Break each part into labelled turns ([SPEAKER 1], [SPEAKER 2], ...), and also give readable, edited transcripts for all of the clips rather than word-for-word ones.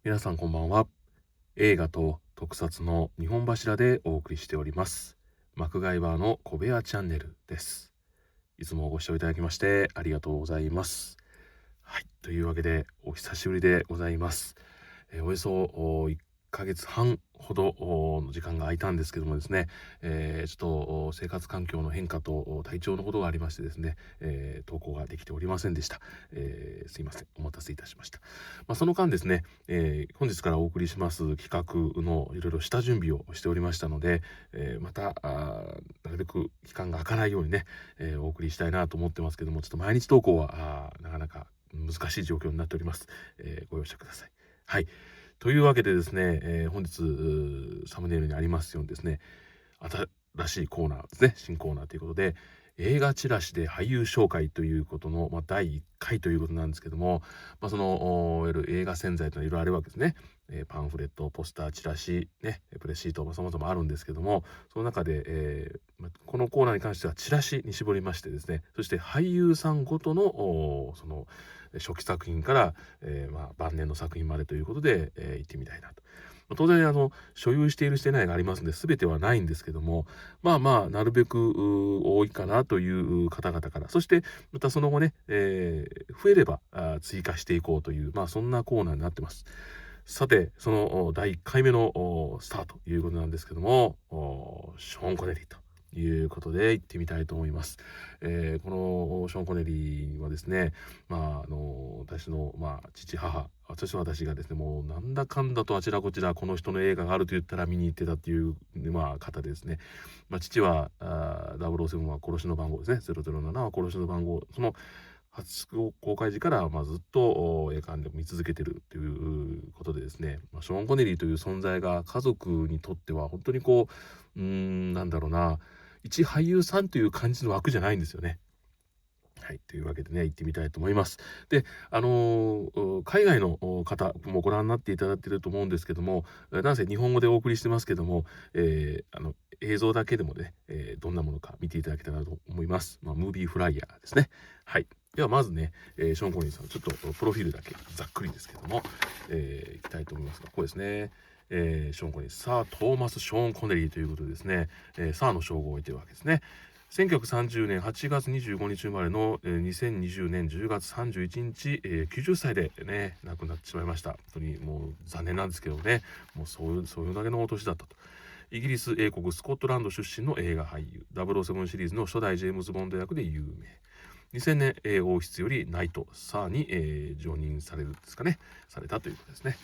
[SPEAKER 1] 皆さんこんばんは。映画と特撮の2本柱でお送りしております。マクガイバーの小部屋チャンネルです。いつもご視聴いただきましてありがとうございます。はい、というわけでお久しぶりでございます。およそ1ヶ月半ほどの時間が空いたんですけどもですね、ちょっと生活環境の変化と体調のことがありましてですね、投稿ができておりませんでした。すいません、お待たせいたしました。その間ですね、本日からお送りします企画のいろいろ下準備をしておりましたので、またなるべく期間が空かないようにね、お送りしたいなと思ってますけども、ちょっと毎日投稿はなかなか難しい状況になっております。ご容赦ください。はい。というわけでですね、本日サムネイルにありますようにですね、新しいコーナーですね、新コーナーということで、映画チラシで俳優紹介ということの、第1回ということなんですけども、いわゆる映画宣材というのはいろいろあるわけですね。パンフレット、ポスター、チラシ、ね、プレシート、様々あるんですけども、その中で、このコーナーに関してはチラシに絞りましてですね、そして俳優さんごとの初期作品から、晩年の作品までということで、行ってみたいなと。当然所有しているしてないがありますので全てはないんですけども、なるべく多いかなという方々から、そしてまたその後ね、増えれば追加していこうという、そんなコーナーになってます。さてその第1回目のスタートということなんですけども、ショーン・コネリーということで行ってみたいと思います。このショーン・コネリーはですね、私の、父母、私がですね、もうなんだかんだとあちらこちらこの人の映画があると言ったら見に行ってたっていう、方でですね、父は007は殺しの番号ですね、007は殺しの番号、その初公開時から、ずっと映画館でも見続けてるということでですね、ショーン・コネリーという存在が家族にとっては本当になんだろうな、一俳優さんという感じの枠じゃないんですよね。はい、というわけでね、行ってみたいと思います。で、海外の方もご覧になっていただいていると思うんですけども、なんせ日本語でお送りしてますけども、映像だけでもね、どんなものか見ていただけたらと思います。ムービーフライヤーですね。はい。ではまずね、ショーン・コネリーさん、ちょっとプロフィールだけざっくりですけども、いきたいと思いますが、ここですね。ショーン・コネリー、サー・トーマス・ショーン・コネリーということでですね、サーの称号を置いてるわけですね。1930年8月25日生まれの、2020年10月31日、90歳でね、亡くなってしまいました。本当にもう残念なんですけどね、もうそういうだけのお年だったと。イギリス、英国、スコットランド出身の映画俳優、007シリーズの初代ジェームズ・ボンド役で有名。2000年、王室よりナイト、サーに、常任されるんですかね、されたということですね。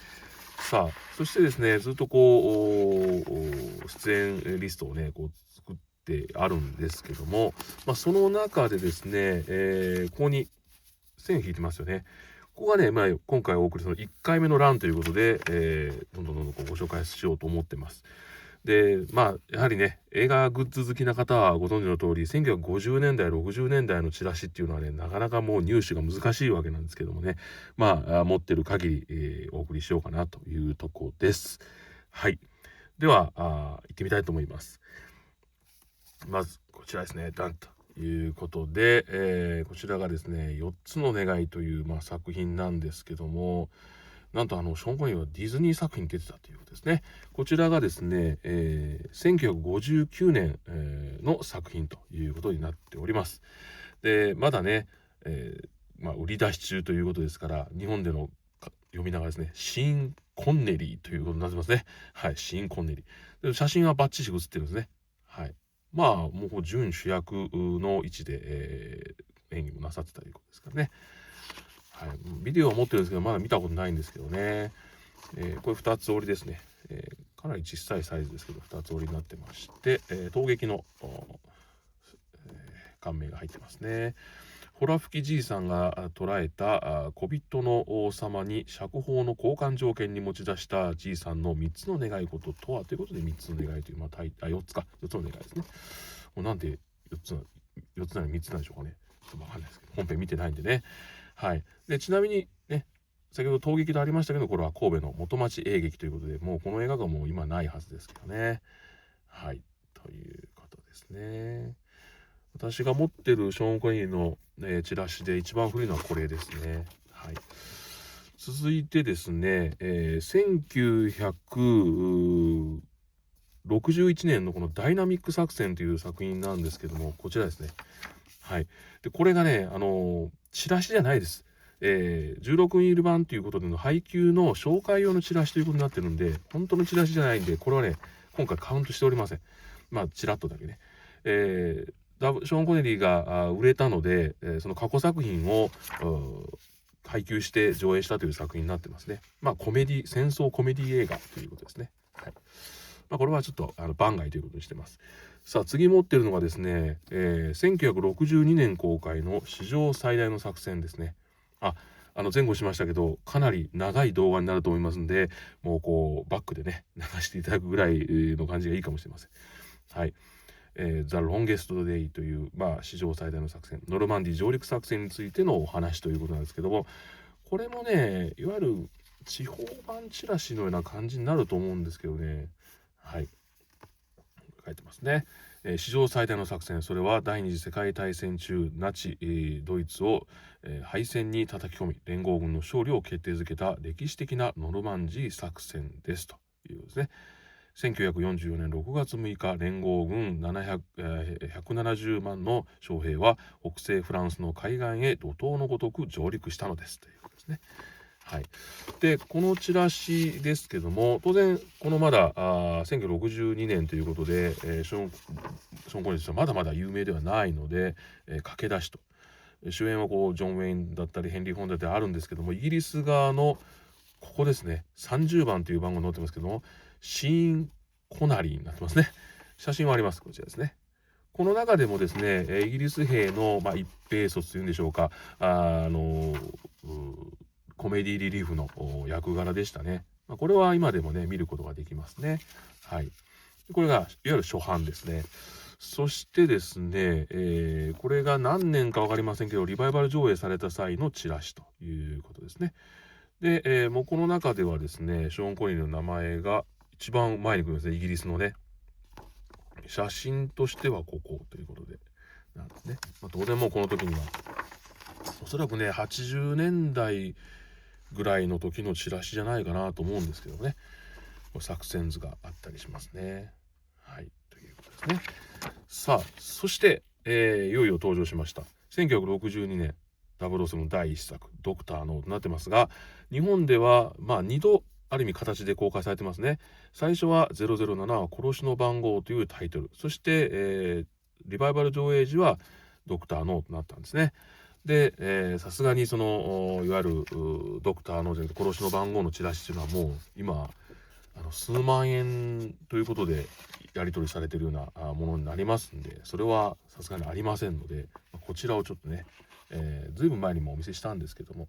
[SPEAKER 1] さあ、そしてですね、ずっと出演リストをね、作ってあるんですけども、その中でですね、ここに線引いてますよね。ここがね、今回お送りその1回目の欄ということで、どんどんご紹介しようと思ってます。で、やはりね、映画グッズ好きな方はご存知の通り、1950年代、60年代のチラシっていうのはね、なかなかもう入手が難しいわけなんですけどもね、持ってる限り、お送りしようかなというとこです。はい。では、行ってみたいと思います。まず、こちらですね、ダンということで、こちらがですね、4つの願いという、作品なんですけども、なんとショーン・コネリーはディズニー作品に出てたということですね。こちらがですね、1959年、の作品ということになっております。で、まだね、売り出し中ということですから、日本での読みながらですね、シーン・コンネリーということになってますね。はい、シーン・コンネリー。で写真はバッチリ写ってるんですね。はい。もう準主役の位置で、演技もなさってたということですからね。はい、ビデオは持ってるんですけど、まだ見たことないんですけどね。これ2つ折りですね。かなり小さいサイズですけど、2つ折りになってまして、陶撃の、顔面が入ってますね。ホラ吹きじいさんが捉えた小人の王様に釈放の交換条件に持ち出したじいさんの3つの願い事とはということで3つの願いという、4つか、4つの願いですね。もうなんで4つなのに3つなんでしょうかね。ちょっとわかんないですけど、本編見てないんでね。はい。で、ちなみにね、先ほど陶撃でありましたけど、これは神戸の元町映劇ということで、もうこの映画がもう今ないはずですけどね。はい。ということですね。私が持ってるショーン・コネリーの、チラシで一番古いのはこれですね。はい。続いてですね、1961年のこのダイナミック作戦という作品なんですけども、こちらですね。はい。で、これがね、チラシじゃないです。16インル版ということでの配給の紹介用のチラシということになってるんで、本当のチラシじゃないんで、これはね、今回カウントしておりません。まあ、ちらっとだけね。ショーン・コネリーが売れたので、その過去作品を配給して上映したという作品になってますね。まあ、戦争コメディ映画ということですね。はい。まあ、これはちょっと番外ということにしてます。さあ、次持ってるのがですね、1962年公開の史上最大の作戦ですね。前後しましたけど、かなり長い動画になると思いますんで、もうこう、バックでね、流していただくぐらいの感じがいいかもしれません。はい。The Longest Day という、まあ、史上最大の作戦、ノルマンディー上陸作戦についてのお話ということなんですけども、これもね、いわゆる地方版チラシのような感じになると思うんですけどね。はい。書いてますね。史上最大の作戦、それは第二次世界大戦中、ナチ、ドイツを、敗戦に叩き込み、連合軍の勝利を決定づけた歴史的なノルマンジー作戦ですということですね。1944年6月6日、連合軍170万の将兵は北西フランスの海岸へ怒涛のごとく上陸したのですということですね。はい、でこのチラシですけども、当然このまだ1962年ということで、ショーン・コネリーはまだまだ有名ではないので、駆け出しと主演はこうジョン・ウェインだったりヘンリー・フォンダであるんですけども、イギリス側のここですね、30番という番号に載ってますけども、シーン・コナリーになってますね。写真はあります。こちらですね。この中でもですね、イギリス兵の、まあ、一兵卒というんでしょうか、コメディリリーフの役柄でしたね。まあ、これは今でもね、見ることができますね。はい。これがいわゆる初版ですね。そしてですね、これが何年か分かりませんけど、リバイバル上映された際のチラシということですね。で、もうこの中ではですね、ショーン・コニーの名前が一番前に来るんですね、イギリスのね。写真としてはここということでなんですね。まあ、当然もうこの時にはおそらくね80年代ぐらいの時のチラシじゃないかなと思うんですけどね、作戦図があったりしますね。はい、ということですね。さあそして、いよいよ登場しました1962年007の第1作ドクターノーとなってますが、日本ではまあ2度ある意味形で公開されてますね。最初は007は殺しの番号というタイトル、そして、リバイバル上映時はドクターノーとなったんですね。で、さすがにそのいわゆるドクターノーじゃなくて殺しの番号のチラシっていうのはもう今数万円ということでやり取りされているようなものになりますんで、それはさすがにありませんので、こちらをちょっとね、ずいぶん前にもお見せしたんですけども、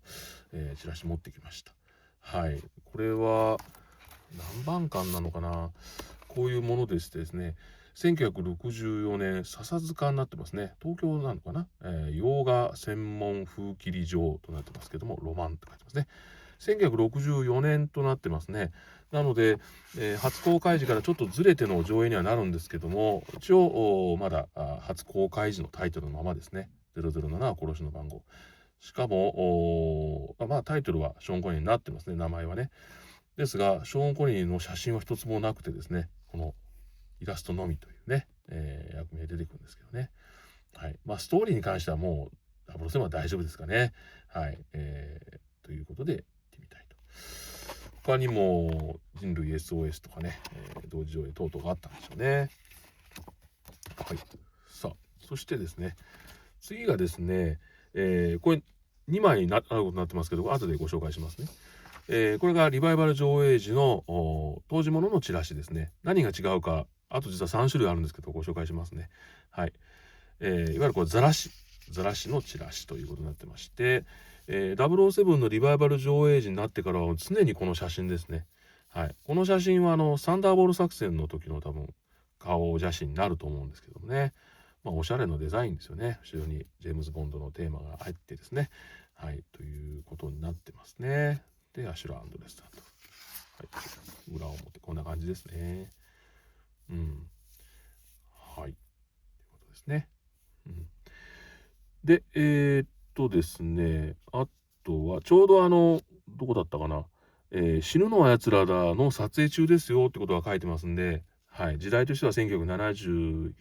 [SPEAKER 1] チラシ持ってきました。はい、これは何番館なのかな、こういうものでしてですね、1964年笹塚になってますね。東京なのかな、洋画専門風切り場となってますけども、ロマンって書いてますね。1964年となってますね。なので、初公開時からちょっとずれての上映にはなるんですけども、一応まだ初公開時のタイトルのままですね。007は殺しの番号。しかもまあタイトルはショーン・コニーになってますね、名前はね。ですがショーン・コニーの写真は一つもなくてですね、このイラストのみというね、役名出てくるんですけどね。はい。まあストーリーに関してはもう007は大丈夫ですかね。はい。ということで見てみたいと。他にも人類 SOS とかね、同時上映等々があったんでしょうね。はい。さあ、そしてですね、次がですね、これ2枚になることになってますけど、後でご紹介しますね。これがリバイバル上映時の当時もののチラシですね。何が違うか、あと実は3種類あるんですけど、ご紹介しますね。はい。いわゆるこれザラシのチラシということになってまして、007のリバイバル上映時になってからは常にこの写真ですね。はい。この写真はサンダーボール作戦の時の多分顔写真になると思うんですけどもね。まあ、おしゃれのデザインですよね。後ろにジェームズ・ボンドのテーマが入ってですね。はい。ということになってますね。で、アシュラ・アンドレスさんと。はい。裏表、こんな感じですね。うん。はい。ということですね。うん。で、ですね、あとは、ちょうどどこだったかな、死ぬのは奴らだの撮影中ですよってことが書いてますんで、はい、時代としては1971、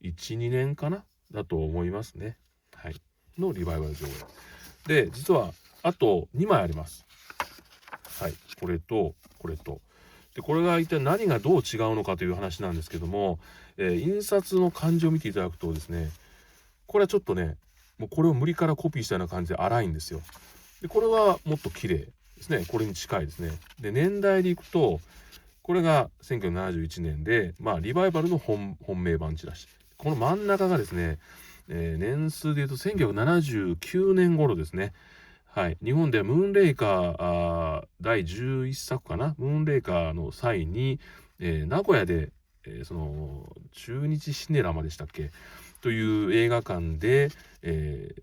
[SPEAKER 1] 2年かなだと思いますね。はい。のリバイバル上映。で、実はあと2枚あります。はい。これと、これと。で、これが一体何がどう違うのかという話なんですけども、印刷の漢字を見ていただくとですね、これはちょっとね、もうこれを無理からコピーしたような感じで荒いんですよ。で、これはもっと綺麗ですね。これに近いですね。で、年代でいくと、これが1971年で、まあ、リバイバルの本命版チラシ。この真ん中がですね、年数でいうと1979年頃ですね。はい。日本ではムーンレイカー第11作かな。ムーンレイカーの際に、名古屋で、その中日シネラマでしたっけという映画館で、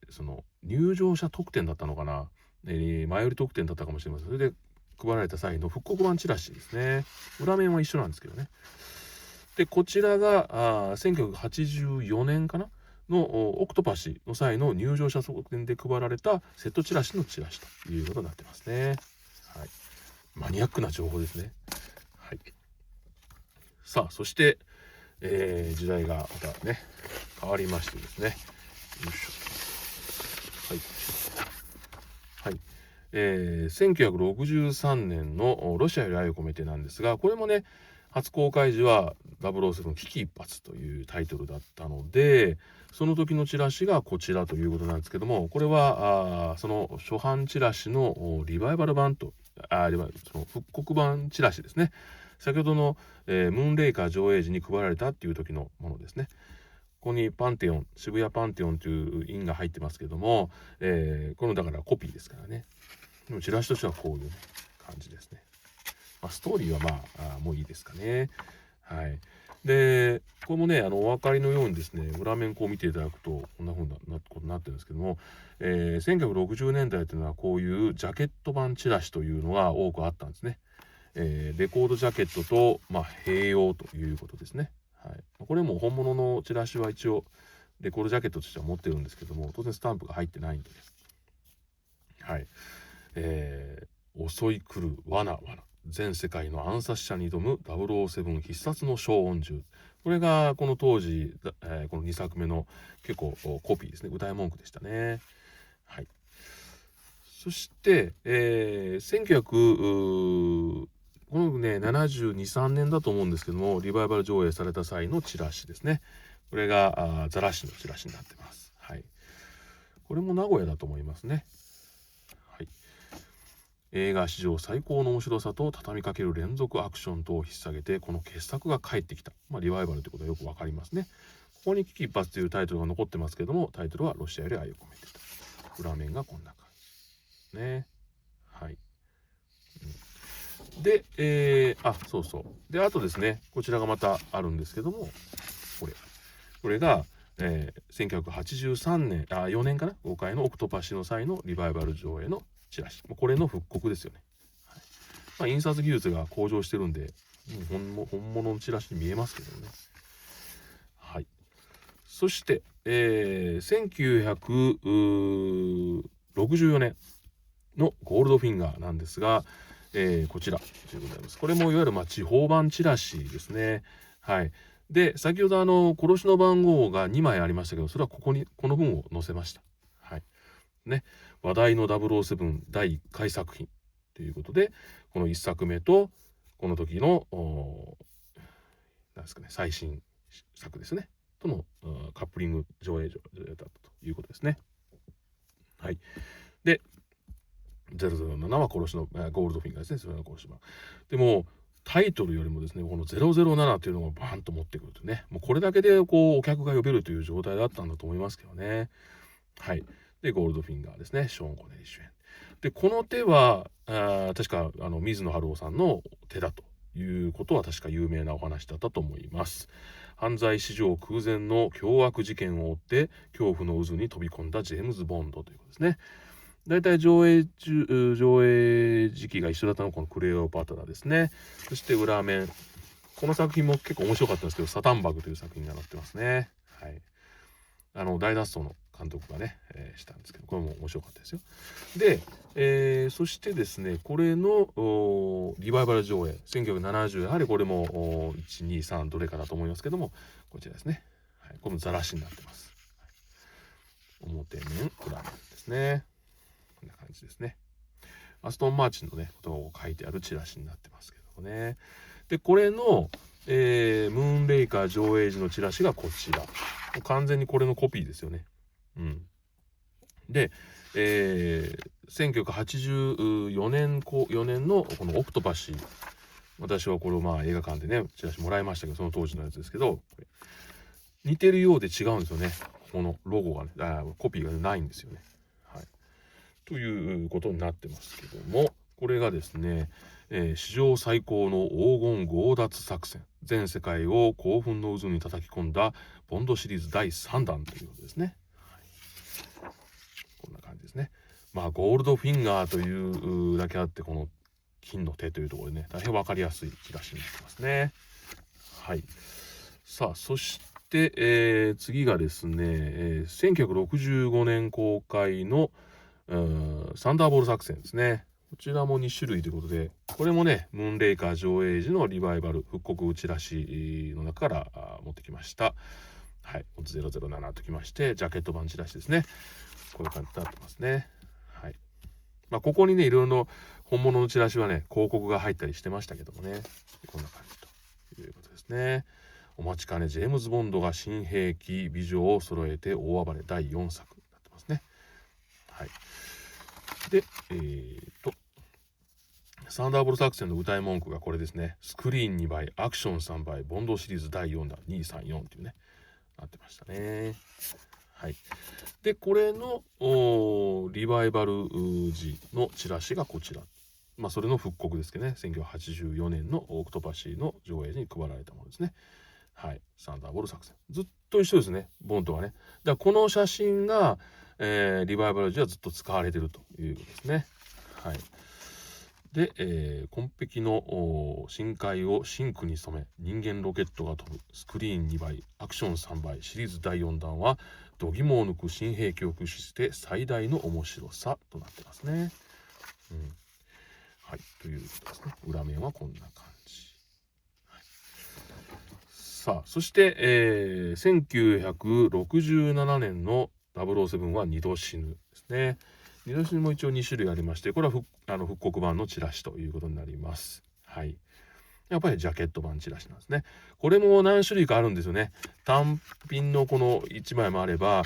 [SPEAKER 1] その入場者特典だったのかな、前売り特典だったかもしれません。それで配られた際の復刻版チラシですね。裏面は一緒なんですけどね。で、こちらが1984年かなのオクトパシの際の入場者特典で配られたセットチラシのチラシということになってますね。はい。マニアックな情報ですね。はい。さあ、そして、時代がまたね、変わりましてですね。よいしょ。はい。はい。1963年のロシアより愛を込めてなんですが、これもね、初公開時は007危機一髪というタイトルだったので、その時のチラシがこちらということなんですけども、これはその初版チラシのリバイバル版と、その復刻版チラシですね。先ほどの、ムーンレイカー上映時に配られたっていう時のものですね。ここにパンテオン、渋谷パンテオンという印が入ってますけども、このだからコピーですからね。でもチラシとしてはこういう、ね、感じですね。まあ、ストーリーはまあもういいですかね。はい。で、これもね、お分かりのようにですね、裏面こう見ていただくと、こんな風なことになってるんですけども、1960年代というのはこういうジャケット版チラシというのが多くあったんですね。レコードジャケットと、まあ、併用ということですね。はい。これも本物のチラシは一応、レコードジャケットとしては持ってるんですけども、当然スタンプが入ってないんでね。はい。襲い来る罠全世界の暗殺者に挑む007必殺の小音銃。これがこの当時、この2作目の結構コピーですね。歌い文句でしたね。はい。そして、1900このね72、3年だと思うんですけども、リバイバル上映された際のチラシですね。これがザラシのチラシになってます。はい。これも名古屋だと思いますね。はい。映画史上最高の面白さと畳みかける連続アクションとを引っ提げて、この傑作が帰ってきた。まあ、リバイバルということはよくわかりますね。ここに危機一髪というタイトルが残ってますけども、タイトルはロシアより愛を込めてと。裏面がこんな感じね。はい。で、そうそう。で、あとですね、こちらがまたあるんですけども、これが、1983年、4年かな、公開のオクトパシの際のリバイバル上映のチラシ。これの復刻ですよね。はい。まあ、印刷技術が向上してるんで、本物のチラシに見えますけどね。はい。そして、1964年のゴールドフィンガーなんですが、こちらでございます。これもいわゆる地方版チラシですね。はい。で、先ほど殺しの番号が2枚ありましたけど、それはこの文を載せました。はい。ね。話題の007第1回作品ということで、この1作目と、この時の、なんですかね、最新作ですね。とのカップリング上映だったということですね。はい。で、007は殺しの、ゴールドフィンガーですね。それが殺しの。でも、タイトルよりもですね、この007っていうのがバーンと持ってくるとね、もうこれだけでこう、お客が呼べるという状態だったんだと思いますけどね。はい。で、ゴールドフィンガーですね。ショーン・コネリー主演。で、この手は、確か、水野晴郎さんの手だということは確か有名なお話だったと思います。犯罪史上空前の凶悪事件を追って恐怖の渦に飛び込んだジェームズ・ボンドということですね。だいたい上映時期が一緒だったのがこのクレオパトラですね。そして裏面。この作品も結構面白かったんですけど、サタンバグという作品が載ってますね。はい。大脱走の監督がね、したんですけど、これも面白かったですよ。で、そしてですね、これのリバイバル上映1970、やはりこれも123どれかだと思いますけども、こちらですね、はい、このザラシになってます。はい、表面裏面ですね、こんな感じですね。アストンマーチンのねことを書いてあるチラシになってますけどもね。でこれの、ムーンレイカー上映時のチラシがこちら。完全にこれのコピーですよね。うん。で、1984年4年のこのオクトパシー、私はこれをまあ映画館でねチラシもらいましたけど、その当時のやつですけど、似てるようで違うんですよね。このロゴがね、コピーがないんですよね。はい、ということになってますけども、これがですね、史上最高の黄金強奪作戦、全世界を興奮の渦に叩き込んだボンドシリーズ第3弾ということですね。はい、こんな感じですね。まあゴールドフィンガーというだけあって、この金の手というところでね、大変分かりやすいチラシになってますね。はい。さあ、そして、次がですね、1965年公開のサンダーボール作戦ですね。こちらも2種類ということで、これもね、ムーンレイカー上映時のリバイバル復刻チラシの中から持ってきました。はい、007ときまして、ジャケット版チラシですね。こういう感じになってますね。はい。まあ、ここにね、いろいろな本物のチラシはね、広告が入ったりしてましたけどもね、こんな感じということですね。お待ちかね、ジェームズ・ボンドが新兵器美女を揃えて大暴れ第4作になってますね。はい。で、サンダーボルト作戦の歌い文句がこれですね。スクリーン2倍、アクション3倍、ボンドシリーズ第4弾、234っていうね、なってましたね。はい。で、これのリバイバル時のチラシがこちら。まあ、それの復刻ですけどね。1984年のオクトパシーの上映時に配られたものですね。はい。サンダーボル作戦。ずっと一緒ですね。ボンドはね。だからこの写真が、リバイバル時はずっと使われているということですね。はい。で、紺碧の深海を真紅に染め、人間ロケットが飛ぶ、スクリーン2倍、アクション3倍、シリーズ第4弾は、度肝を抜く新兵器を駆使して最大の面白さとなってますね。うん。はい。ということですね。裏面はこんな感じ。はい、さあ、そして、1967年の007は2度死ぬですね。2度死ぬも一応2種類ありまして、これは復刻版のチラシということになります。はい。やっぱりジャケット版チラシなんですね。これも何種類かあるんですよね。単品のこの1枚もあれば、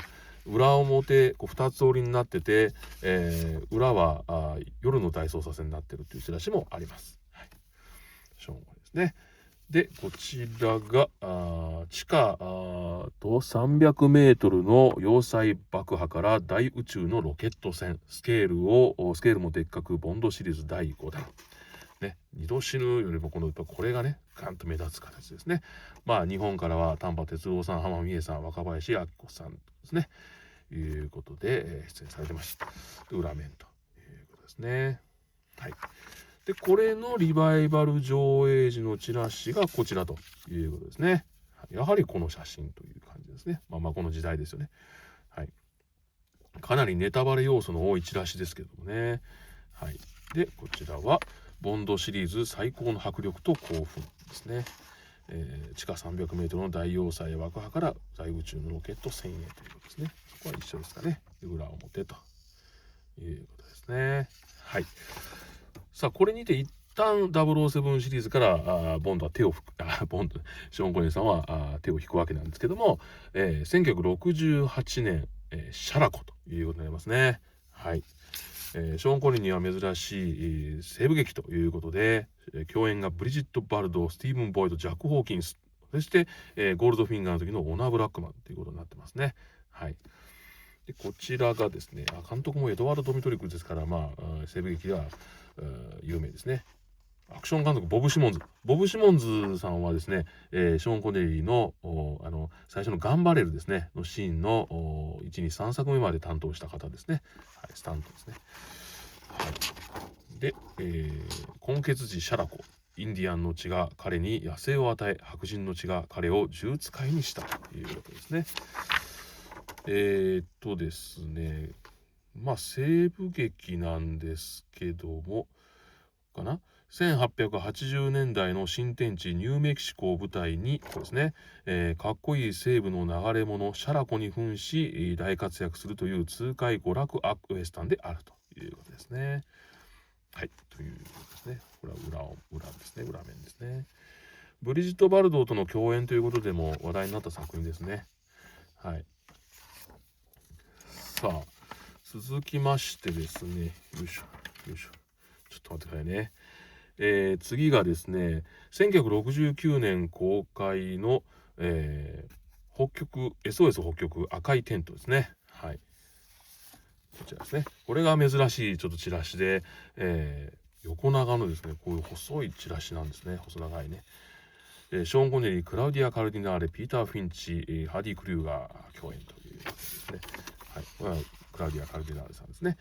[SPEAKER 1] 裏表こう2つ折りになってて、裏は夜の大捜査線になってるっていうチラシもあります。はい。しょうがないですね。で、こちらが地下と300メートルの要塞爆破から大宇宙のロケット船、スケールもでっかくボンドシリーズ第5弾。ね、2度死ぬよりもこれがね、ガンと目立つ形ですね。まあ、日本からは丹波哲郎さん、浜美恵さん、若林明子さんですね。いうことで、出演されてました。裏面ということですね。はい。で、これのリバイバル上映時のチラシがこちらということですね。やはりこの写真という感じですね。まあこの時代ですよね。はい。かなりネタバレ要素の多いチラシですけどもね。はい。で、こちらは、ボンドシリーズ最高の迫力と興奮ですね。地下300メートルの大要塞爆破から大宇宙のロケット1000円ということですね。ここは一緒ですかね。裏表ということですね。はい。さあ、これにて一旦007シリーズからボンドはボンド、ショーン・コネリーさんは手を引くわけなんですけども、1968年、シャラコということになりますね。はい。ショーン・コネリーには珍しい、西部劇ということで、共演がブリジット・バルド、スティーブン・ボイド、ジャック・ホーキンス、そして、ゴールドフィンガーの時のオナー・ブラックマンということになってますね。はい。でこちらがですね、監督もエドワード・ドミトリクですから、まあ、西部劇では有名ですね。アクション監督ボブ・シモンズ。ボブ・シモンズさんはですね、ショーン・コネリーの最初のガンバレルですねのシーンの1、2、3作目まで担当した方ですね。はい、スタントですね。はい、で、混血児シャラコ。インディアンの血が彼に野生を与え、白人の血が彼を銃使いにしたということですね。ですね、西部劇なんですけども、かな1880年代の新天地ニューメキシコを舞台に、こうですね、かっこいい西部の流れ者シャラコに扮し、大活躍するという痛快娯楽アクウエスタンであるということですね。はい、ということですね。これは裏ですね、裏面ですね。ブリジット・バルドーとの共演ということでも話題になった作品ですね。はい。さあ、続きましてですね、よいしょ、よいしょ。ちょっと待ってくださいね。次がですね、1969年公開の、北極、SOS 北極赤いテントですね。はい。こちらですね。これが珍しいちょっとチラシで、横長のですね、こういう細いチラシなんですね。細長いね。ショーン・コネリー、クラウディア・カルディナーレ、ピーター・フィンチ、ハーディ・クリューガー共演ということですね。はい。これはクラウディア・カルディナーレさんですね。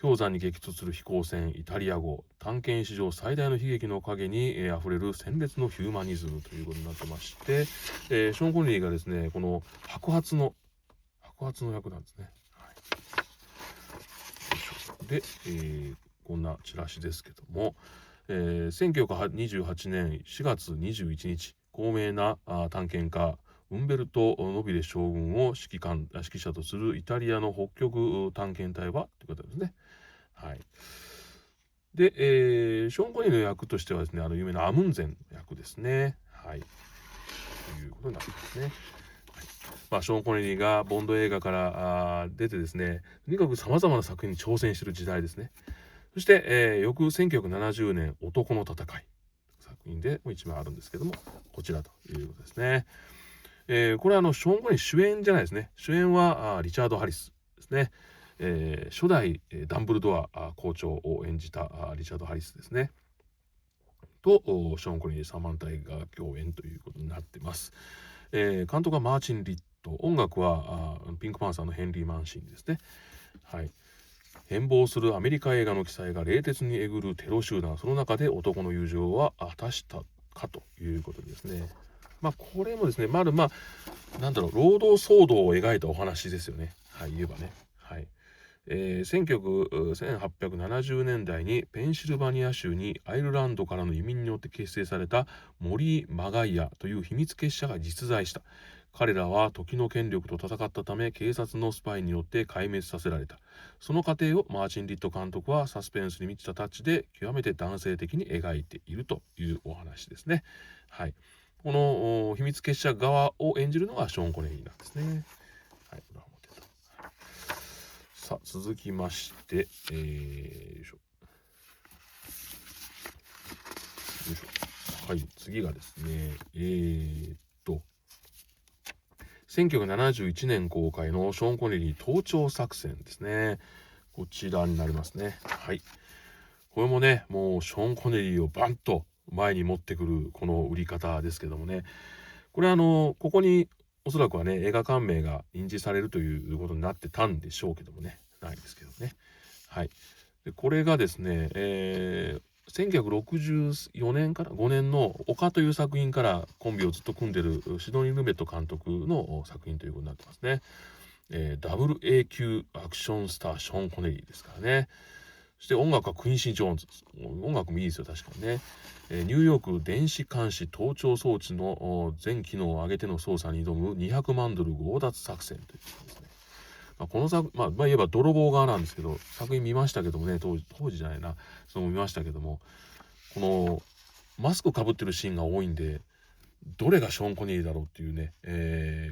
[SPEAKER 1] 氷山に激突する飛行船イタリア号、探検史上最大の悲劇の陰に、あふれる鮮烈のヒューマニズムということになってまして、ショーン・コネリーがですね、この白髪の役なんですね。はい、で、こんなチラシですけども、1928年4月21日、高名な探検家、ウンベルト・ノビレ将軍を指揮者とするイタリアの北極探検隊はということですね。はい。で、ショーン・コネリーの役としてはですね、有名なアムンゼンの役ですね。はい。ということになってますね。はい。ショーン・コネリーがボンド映画から出てですね、とにかく様々な作品に挑戦している時代ですね。そして、翌1970年、男の戦い。作品でも一枚あるんですけども、こちらということですね。これはショーン・コネリー主演じゃないですね。主演はリチャード・ハリスですね。初代ダンブルドア校長を演じたリチャード・ハリスですね。とショーン・コネリー・サマンタイが共演ということになってます。監督はマーチン・リット、音楽はピンクパンサーのヘンリー・マンシーンですね。はい。変貌するアメリカ映画の記載が冷徹にえぐるテロ集団、その中で男の友情は果たしたかということですね。これもですね、労働騒動を描いたお話ですよね。はい、言えばね。はい。1870年代にペンシルバニア州にアイルランドからの移民によって結成されたモリー・マガイアという秘密結社が実在した。彼らは時の権力と戦ったため警察のスパイによって壊滅させられた。その過程をマーチン・リット監督はサスペンスに満ちたタッチで極めて男性的に描いているというお話ですね。はい。この秘密結社側を演じるのがショーン・コネリーなんですね。はい。さあ、続きまして、よいしょ。はい、次がですね、1971年公開のショーン・コネリー盗聴作戦ですね。こちらになりますね。はい。これもね、もうショーン・コネリーをバンと前に持ってくるこの売り方ですけどもね。これここにおそらくはね、映画館名が印字されるということになってたんでしょうけどもね。ないですけどね。はい。でこれがですね、1964年から5年の丘という作品からコンビをずっと組んでるシドニー・ルメット監督の作品ということになってますね。ダブル A 級アクションスターショーン・コネリーですからね。そして音楽はクインシー・ジョーンズ。音楽もいいですよ、確かにね。ニューヨーク電子監視盗聴装置の全機能を上げての操作に挑む200万ドル強奪作戦ということですね。この作、言えば泥棒側なんですけど、作品見ましたけどもね、当時じゃないな、その見ましたけども、このマスクかぶってるシーンが多いんで、どれがショーン・コネリーだろうっていうね、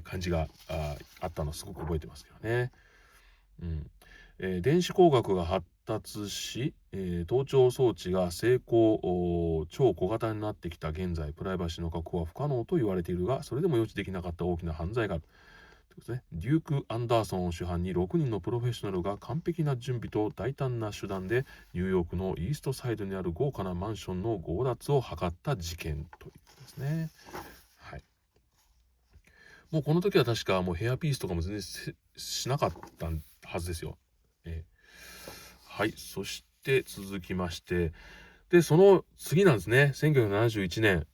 [SPEAKER 1] 感じがあったのすごく覚えてますけどね。電子工学が発達し、盗聴装置が超小型になってきた現在、プライバシーの確保は不可能と言われているが、それでも予知できなかった大きな犯罪がある。ですね、デューク・アンダーソンを主犯に6人のプロフェッショナルが完璧な準備と大胆な手段でニューヨークのイーストサイドにある豪華なマンションの強奪を図った事件ということですね。はい。もうこの時は確かもうヘアピースとかも全然しなかったはずですよ。はい。そして続きまして、で、その次なんですね。1971年、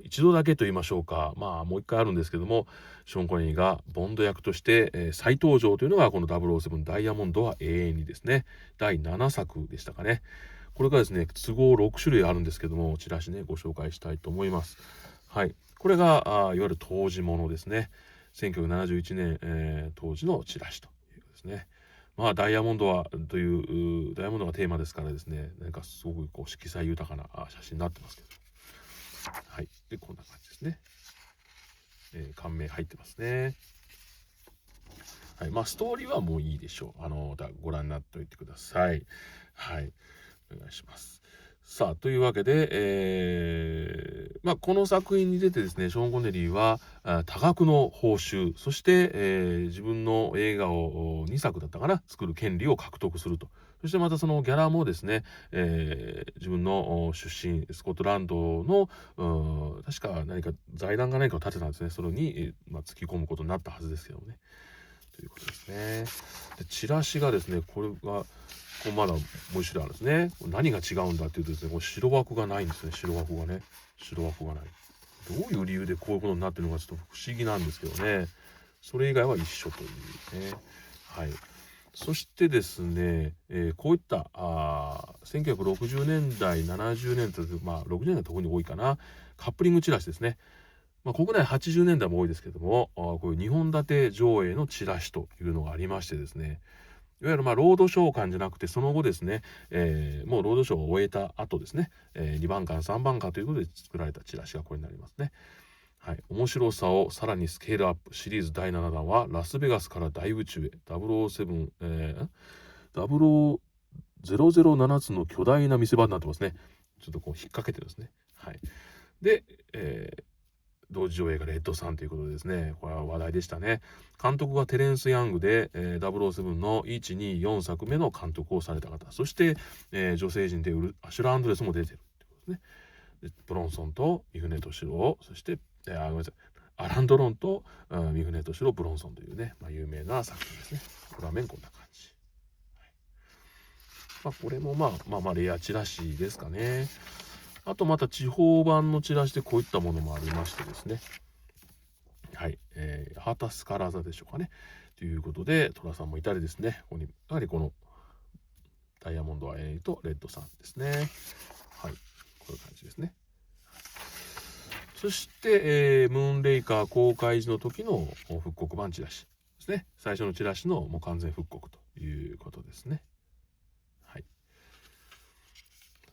[SPEAKER 1] 一度だけと言いましょうか、もう一回あるんですけども、ショーン・コネリーがボンド役として、再登場というのがこの007ダイヤモンドは永遠にですね、第7作でしたかね。これがですね、都合6種類あるんですけども、チラシね、ご紹介したいと思います。はい。これが、いわゆる当時ものですね。1971年、当時のチラシということですね。ダイヤモンドはというダイヤモンドがテーマですからですね、なんかすごくこう色彩豊かな写真になってますけど。はい。で、こんな感じですね。感銘入ってますね。はい。ストーリーはもういいでしょう。ご覧になっておいてください。はい。お願いします。さあ、というわけで、この作品に出てですね、ショーン・コネリーは多額の報酬、そして、自分の映画を2作だったかな、作る権利を獲得すると。そしてまたそのギャラもですね、自分の出身スコットランドの確か何か財団が何かを建てたんですね。それに、突き込むことになったはずですけどもね。ということですね。でチラシがですね、これがまだもう一種類あるんですね。何が違うんだっていうとですね、これ白枠がないんですね。白枠がね。白枠がない。どういう理由でこういうことになってるのかちょっと不思議なんですけどね。それ以外は一緒というね。はい。そしてですね、こういった1960年代、70年代という、60年代特に多いかな。カップリングチラシですね。国内80年代も多いですけども、こういう2本立て上映のチラシというのがありましてですね、いわゆるロードショー感じゃなくて、その後ですね、もうロードショーを終えた後ですね、2番館3番館ということで作られたチラシがこれになりますね。はい、面白さをさらにスケールアップ、シリーズ第7弾はラスベガスから大宇宙へ007、007つの巨大な見せ場になってますね。ちょっとこう引っ掛けてですね。はい。で、同時上映がレッドさんということでですね、これは話題でしたね。監督がテレンス・ヤングで、007の124作目の監督をされた方、そして、女性陣でアシュラ・アンドレスも出てるってことですね。でブロンソンと三船敏郎、そして、ごめんなさい、アラン・ドロンと三船敏郎、ブロンソンというね、有名な作品ですね。裏面こんな感じ。これもレアチラシですかね。あとまた地方版のチラシでこういったものもありましてですね。はい、ハータスカラーザでしょうかね。ということで、トラさんもいたりですね。ここにやはりこのダイヤモンドアイとレッドさんですね。はい、こういう感じですね。そして、ムーンレイカー公開時の時の復刻版チラシですね。最初のチラシのもう完全復刻ということですね。はい。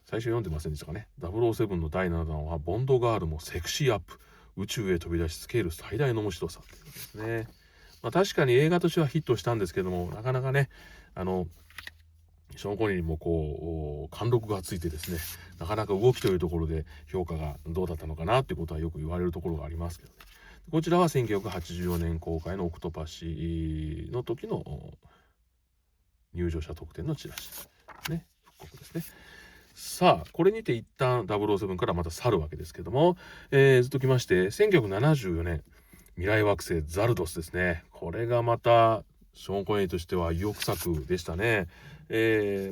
[SPEAKER 1] 最初読んでませんでしたかね。007の第7弾はボンドガールもセクシーアップ。宇宙へ飛び出しスケール最大の面白さということですね。確かに映画としてはヒットしたんですけども、なかなかね、ショーン・コネリーもこう貫禄がついてですね、なかなか動きというところで評価がどうだったのかなっていうことはよく言われるところがありますけどね。こちらは1984年公開のオクトパシの時の入場者特典のチラシね、復刻ですね。さあ、これにて一旦007からまた去るわけですけども、ずっときまして、1974年、未来惑星ザルドスですね。これがまた、ショーン・コネリーとしては意欲作でしたね。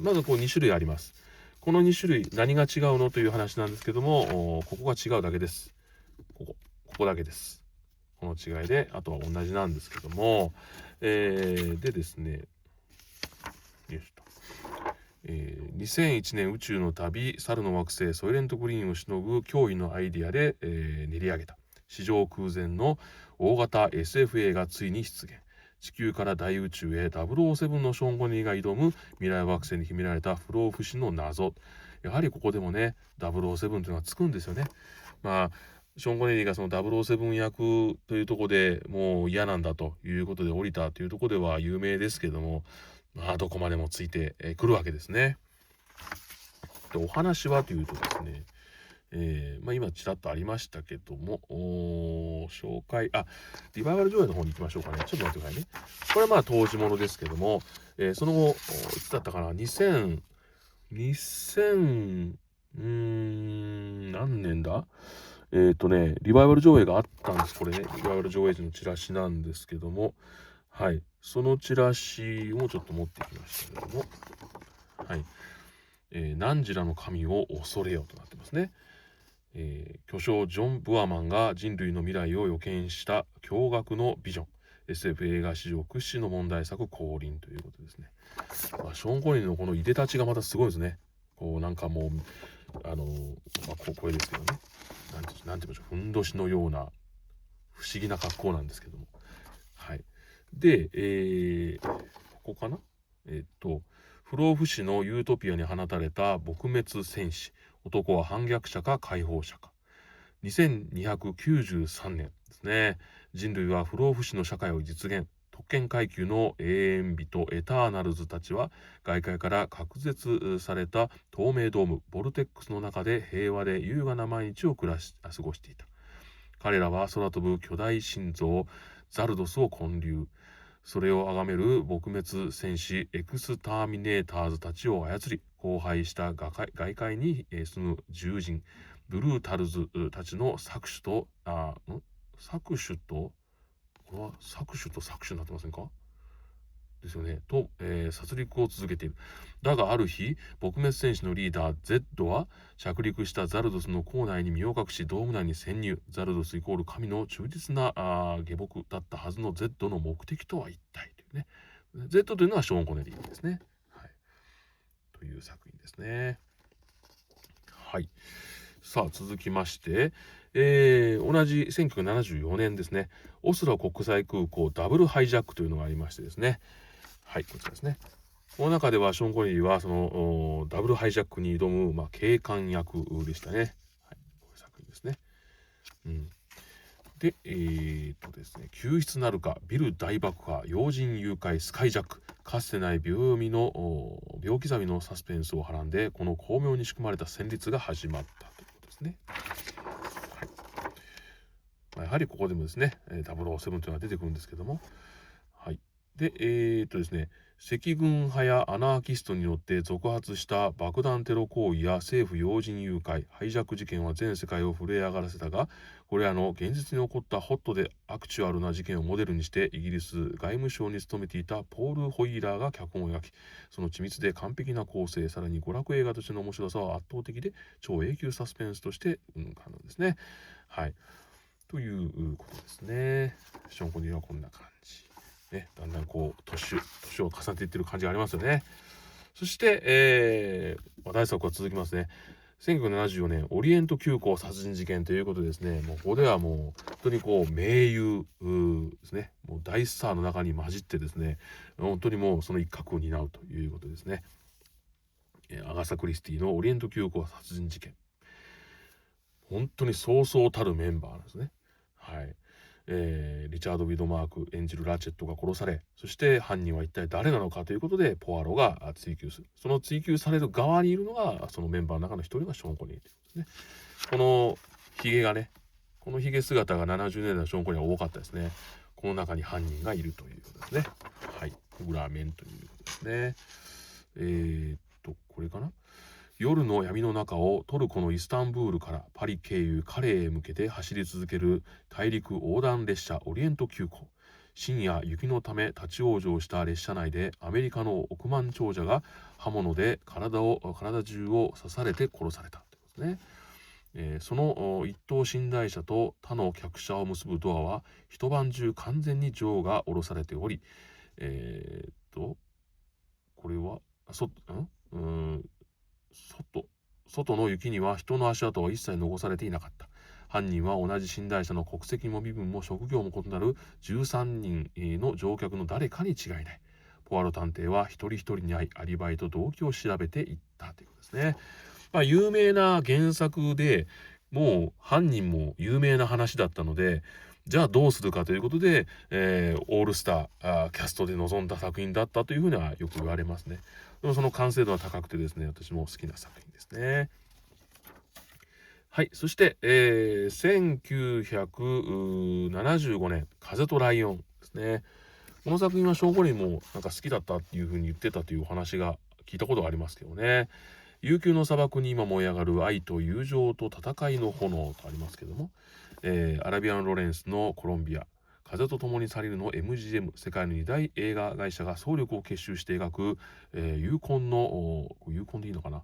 [SPEAKER 1] まずこう2種類あります。この2種類、何が違うのという話なんですけども、ここが違うだけです。ここだけです。この違いで、あとは同じなんですけども、でですね、よいしょと。2001年宇宙の旅、猿の惑星ソイレントグリーンをしのぐ驚異のアイディアで、練り上げた史上空前の大型 SF 映画ついに出現。地球から大宇宙へ007のショーン・コネリーが挑む未来惑星に秘められた不老不死の謎。やはりここでもね、007というのはつくんですよね。ショーン・コネリーがその007役というところでもう嫌なんだということで降りたというところでは有名ですけども、どこまでもついてくるわけですね。でお話はというとですね、今ちらっとありましたけども、紹介、リバイバル上映の方に行きましょうかね。ちょっと待ってくださいね。これは当時ものですけども、その後、いつだったかな、2000、何年だリバイバル上映があったんです。これね、リバイバル上映時のチラシなんですけども、はい。そのチラシをちょっと持ってきましたけども、はい。汝らの神を恐れよとなってますね。巨匠ジョン・ブアマンが人類の未来を予見した驚愕のビジョン、 SF 映画史上屈指の問題作降臨ということですね。ショーン・コネリーのこのいでたちがまたすごいですね。こうなんかもうこれですけどね、なんて言いましょう、ふんどしのような不思議な格好なんですけども、はい。で、ここかな、不老不死のユートピアに放たれた撲滅戦士、男は反逆者か解放者か。2293年ですね。人類は不老不死の社会を実現。特権階級の永遠人エターナルズたちは外界から隔絶された透明ドームボルテックスの中で平和で優雅な毎日を過ごしていた。彼らは空飛ぶ巨大心臓ザルドスを建立。それを崇める撲滅戦士エクスターミネーターズたちを操り荒廃した外界に住む獣人ブルータルズたちの搾取とこれは搾取と搾取になってませんかですよねと、殺戮を続けている。だがある日撲滅戦士のリーダー Z は着陸したザルドスの構内に身を隠しドーム内に潜入。ザルドスイコール神の忠実な下僕だったはずの Z の目的とは一体というね。 Z というのはショーン・コネリーですね、はい、という作品ですね。はい。さあ続きまして、同じ1974年ですね、オスロ国際空港ダブルハイジャックというのがありましてですね、はい、こちらですね。この中ではショーン・コネリーはそのダブルハイジャックに挑む、警官役でしたね。はい、こういう作品ですね。うん、で、ですね、救出なるか、ビル大爆破、要人誘拐、スカイジャック、かつてない秒刻みのサスペンスをはらんで、この巧妙に仕組まれた旋律が始まったということですね。はい、やはりここでもですね、007というのが出てくるんですけども、はい。で、ですね、赤軍派やアナーキストによって続発した爆弾テロ行為や政府要人誘拐、ハイジャック事件は全世界を震え上がらせたが、これらの現実に起こったホットでアクチュアルな事件をモデルにしてイギリス外務省に勤めていたポール・ホイーラーが脚本を描き、その緻密で完璧な構成、さらに娯楽映画としての面白さは圧倒的で超永久サスペンスとして可能ですね。はい。ということですね。ショーン・コネリーはこんな感じ。ね、だんだんこう年を重ねていってる感じがありますよね。そして、話題作は続きますね。1974年オリエント急行殺人事件ということでですね、もうここではもう本当にこう名優ですね、もう大スターの中に混じってですね、本当にもうその一角を担うということですね。アガサ・クリスティのオリエント急行殺人事件、本当にそうそうたるメンバーなんですね。はい。リチャード・ウィドマーク演じるラチェットが殺され、そして犯人は一体誰なのかということでポアロが追及する。その追及される側にいるのがそのメンバーの中の一人がショーン・コネリーということですね。このヒゲがね、このヒゲ姿が70年代のショーン・コネリーは多かったですね。この中に犯人がいるということですね。はい。裏面ということですね。これかな。夜の闇の中をトルコのイスタンブールからパリ経由カレーへ向けて走り続ける大陸横断列車オリエント急行。深夜雪のため立ち往生した列車内でアメリカの億万長者が刃物で体中を刺されて殺されたということですね。その一等寝台車と他の客車を結ぶドアは一晩中完全に錠が下ろされており、これは外の雪には人の足跡は一切残されていなかった。犯人は同じ寝台車の国籍も身分も職業も異なる13人の乗客の誰かに違いない。ポアロ探偵は一人一人に会いアリバイと動機を調べていったということですね。有名な原作でもう犯人も有名な話だったので、じゃあどうするかということで、オールスターキャストで臨んだ作品だったというふうにはよく言われますね。でもその完成度は高くてですね、私も好きな作品ですね。はい。そして、1975年、風とライオンですね。この作品はショーン・コネリーもなんか好きだったっていうふうに言ってたというお話が聞いたことがありますけどね。悠久の砂漠に今燃え上がる愛と友情と戦いの炎とありますけども、アラビアン・ロレンスのコロンビア、風と共に去りるの MGM、世界の2大映画会社が総力を結集して描く、有魂でいいのかな、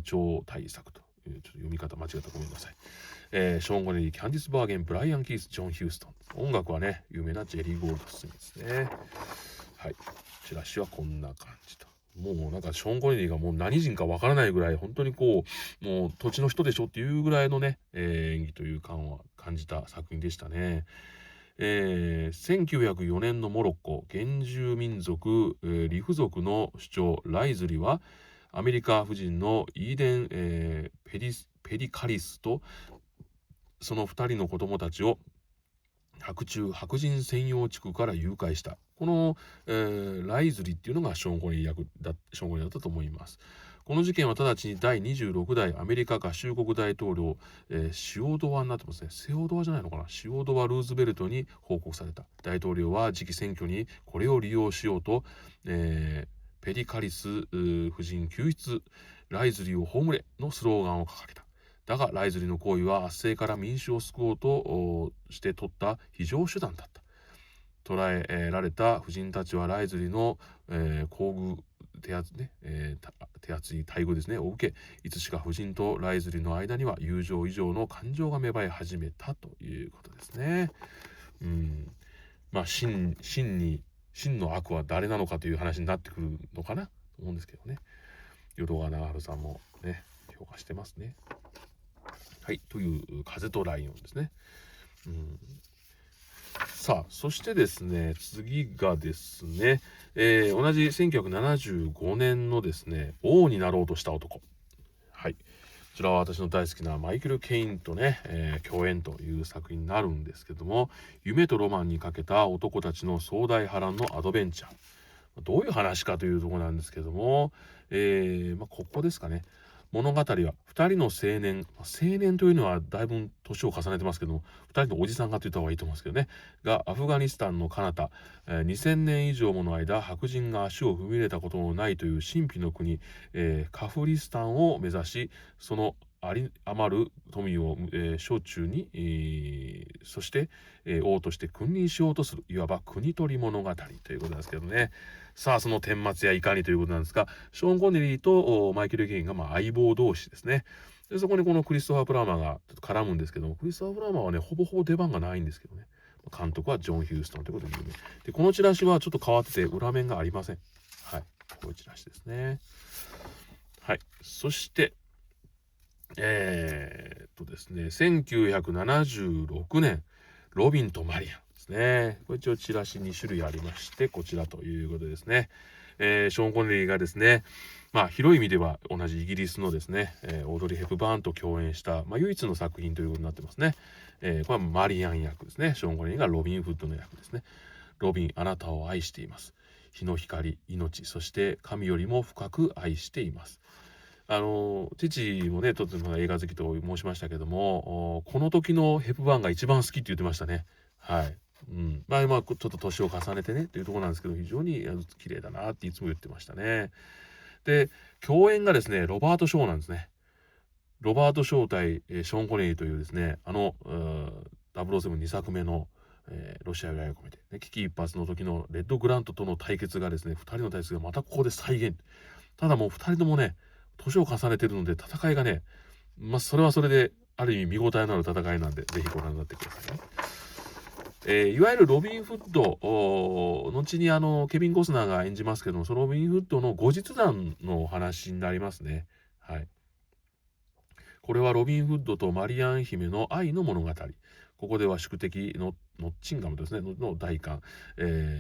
[SPEAKER 1] 超大作といちょっと読み方間違ったらごめんなさい。ショーン・コネリー、キャンディス・バーゲン、ブライアン・キース、ジョン・ヒューストン。音楽はね、有名なジェリー・ゴールドスミスですね。はい。チラシはこんな感じと。もうなんかショーン・コネリーがもう何人かわからないぐらい、本当にこう、もう土地の人でしょっていうぐらいのね、演技という感は感じた作品でしたね。1904年のモロッコ原住民族、リフ族の首長ライズリはアメリカ夫人のイーデン、ペリカリスとその2人の子供たちを白人専用地区から誘拐した。この、ライズリっていうのがショーン・コネリーだったと思います。この事件は直ちに第26代アメリカ合衆国大統領、シオドアになってますね。セオドアじゃないのかな。シオドア・ルーズベルトに報告された。大統領は次期選挙にこれを利用しようと、ペリカリス夫人救出、ライズリを葬れのスローガンを掲げた。だがライズリの行為は圧政から民衆を救おうとして取った非常手段だった。捕らえられた夫人たちはライズリの、厚遇手厚い待遇ですねを受け、いつしか夫人とライズリの間には友情以上の感情が芽生え始めたということですね。まあ真の悪は誰なのかという話になってくるのかなと思うんですけどね。淀川長春さんもね評価してますね。はい、という風とライオンですね。さあ、そしてですね、次がですね、同じ1975年のですね、王になろうとした男。はい。こちらは私の大好きなマイケル・ケインとね、共演という作品になるんですけども、夢とロマンにかけた男たちの壮大波乱のアドベンチャー。どういう話かというところなんですけども、ここですかね。物語は2人の青年というのはだいぶ年を重ねてますけども、2人のおじさんがと言った方がいいと思うんですけどね、がアフガニスタンの彼方、2000年以上もの間白人が足を踏み入れたことのないという神秘の国、カフリスタンを目指し、その余る富を、小中に、そして、王として君臨しようとする、いわば国取り物語ということなんですけどね。さあその顛末やいかにということなんですが、ショーン・コネリーとマイケル・ゲインが相棒同士ですね。でそこにこのクリストファー・プラマーがちょっと絡むんですけども、クリストファー・プラマーはねほぼほぼ出番がないんですけどね、監督はジョン・ヒューストンということで有名で、このチラシはちょっと変わってて裏面がありません。はい、こういうチラシですね。はい、そしてですね、1976年ロビンとマリアンですね。これ一応チラシ2種類ありまして、こちらということですね。ショーン・コネリーがですね、広い意味では同じイギリスのですね、オードリー・ヘプバーンと共演した、唯一の作品ということになってますね。これはマリアン役ですね。ショーン・コネリーがロビン・フッドの役ですね。ロビン、あなたを愛しています。日の光、命、そして神よりも深く愛しています。父もねとても映画好きと申しましたけども、この時のヘプバーンが一番好きって言ってましたね。はい。ちょっと年を重ねてねっていうところなんですけど、非常に綺麗だなっていつも言ってましたね。で共演がですねロバート・ショーなんですね。ロバート・ショー対、ショーン・コネリーというですね、007 2作目の、ロシアが込めて、ね、危機一髪の時のレッド・グラントとの対決がですね、2人の対決がまたここで再現。ただもう2人ともね年を重ねてるので戦いがね、それはそれである意味見応えのある戦いなんで、ぜひご覧になってくださいね。いわゆるロビン・フッド、後にケビン・コスナーが演じますけども、そのロビン・フッドの後日談のお話になりますね。はい。これはロビン・フッドとマリアン姫の愛の物語。ここでは宿敵のノッチンガムですねの大官、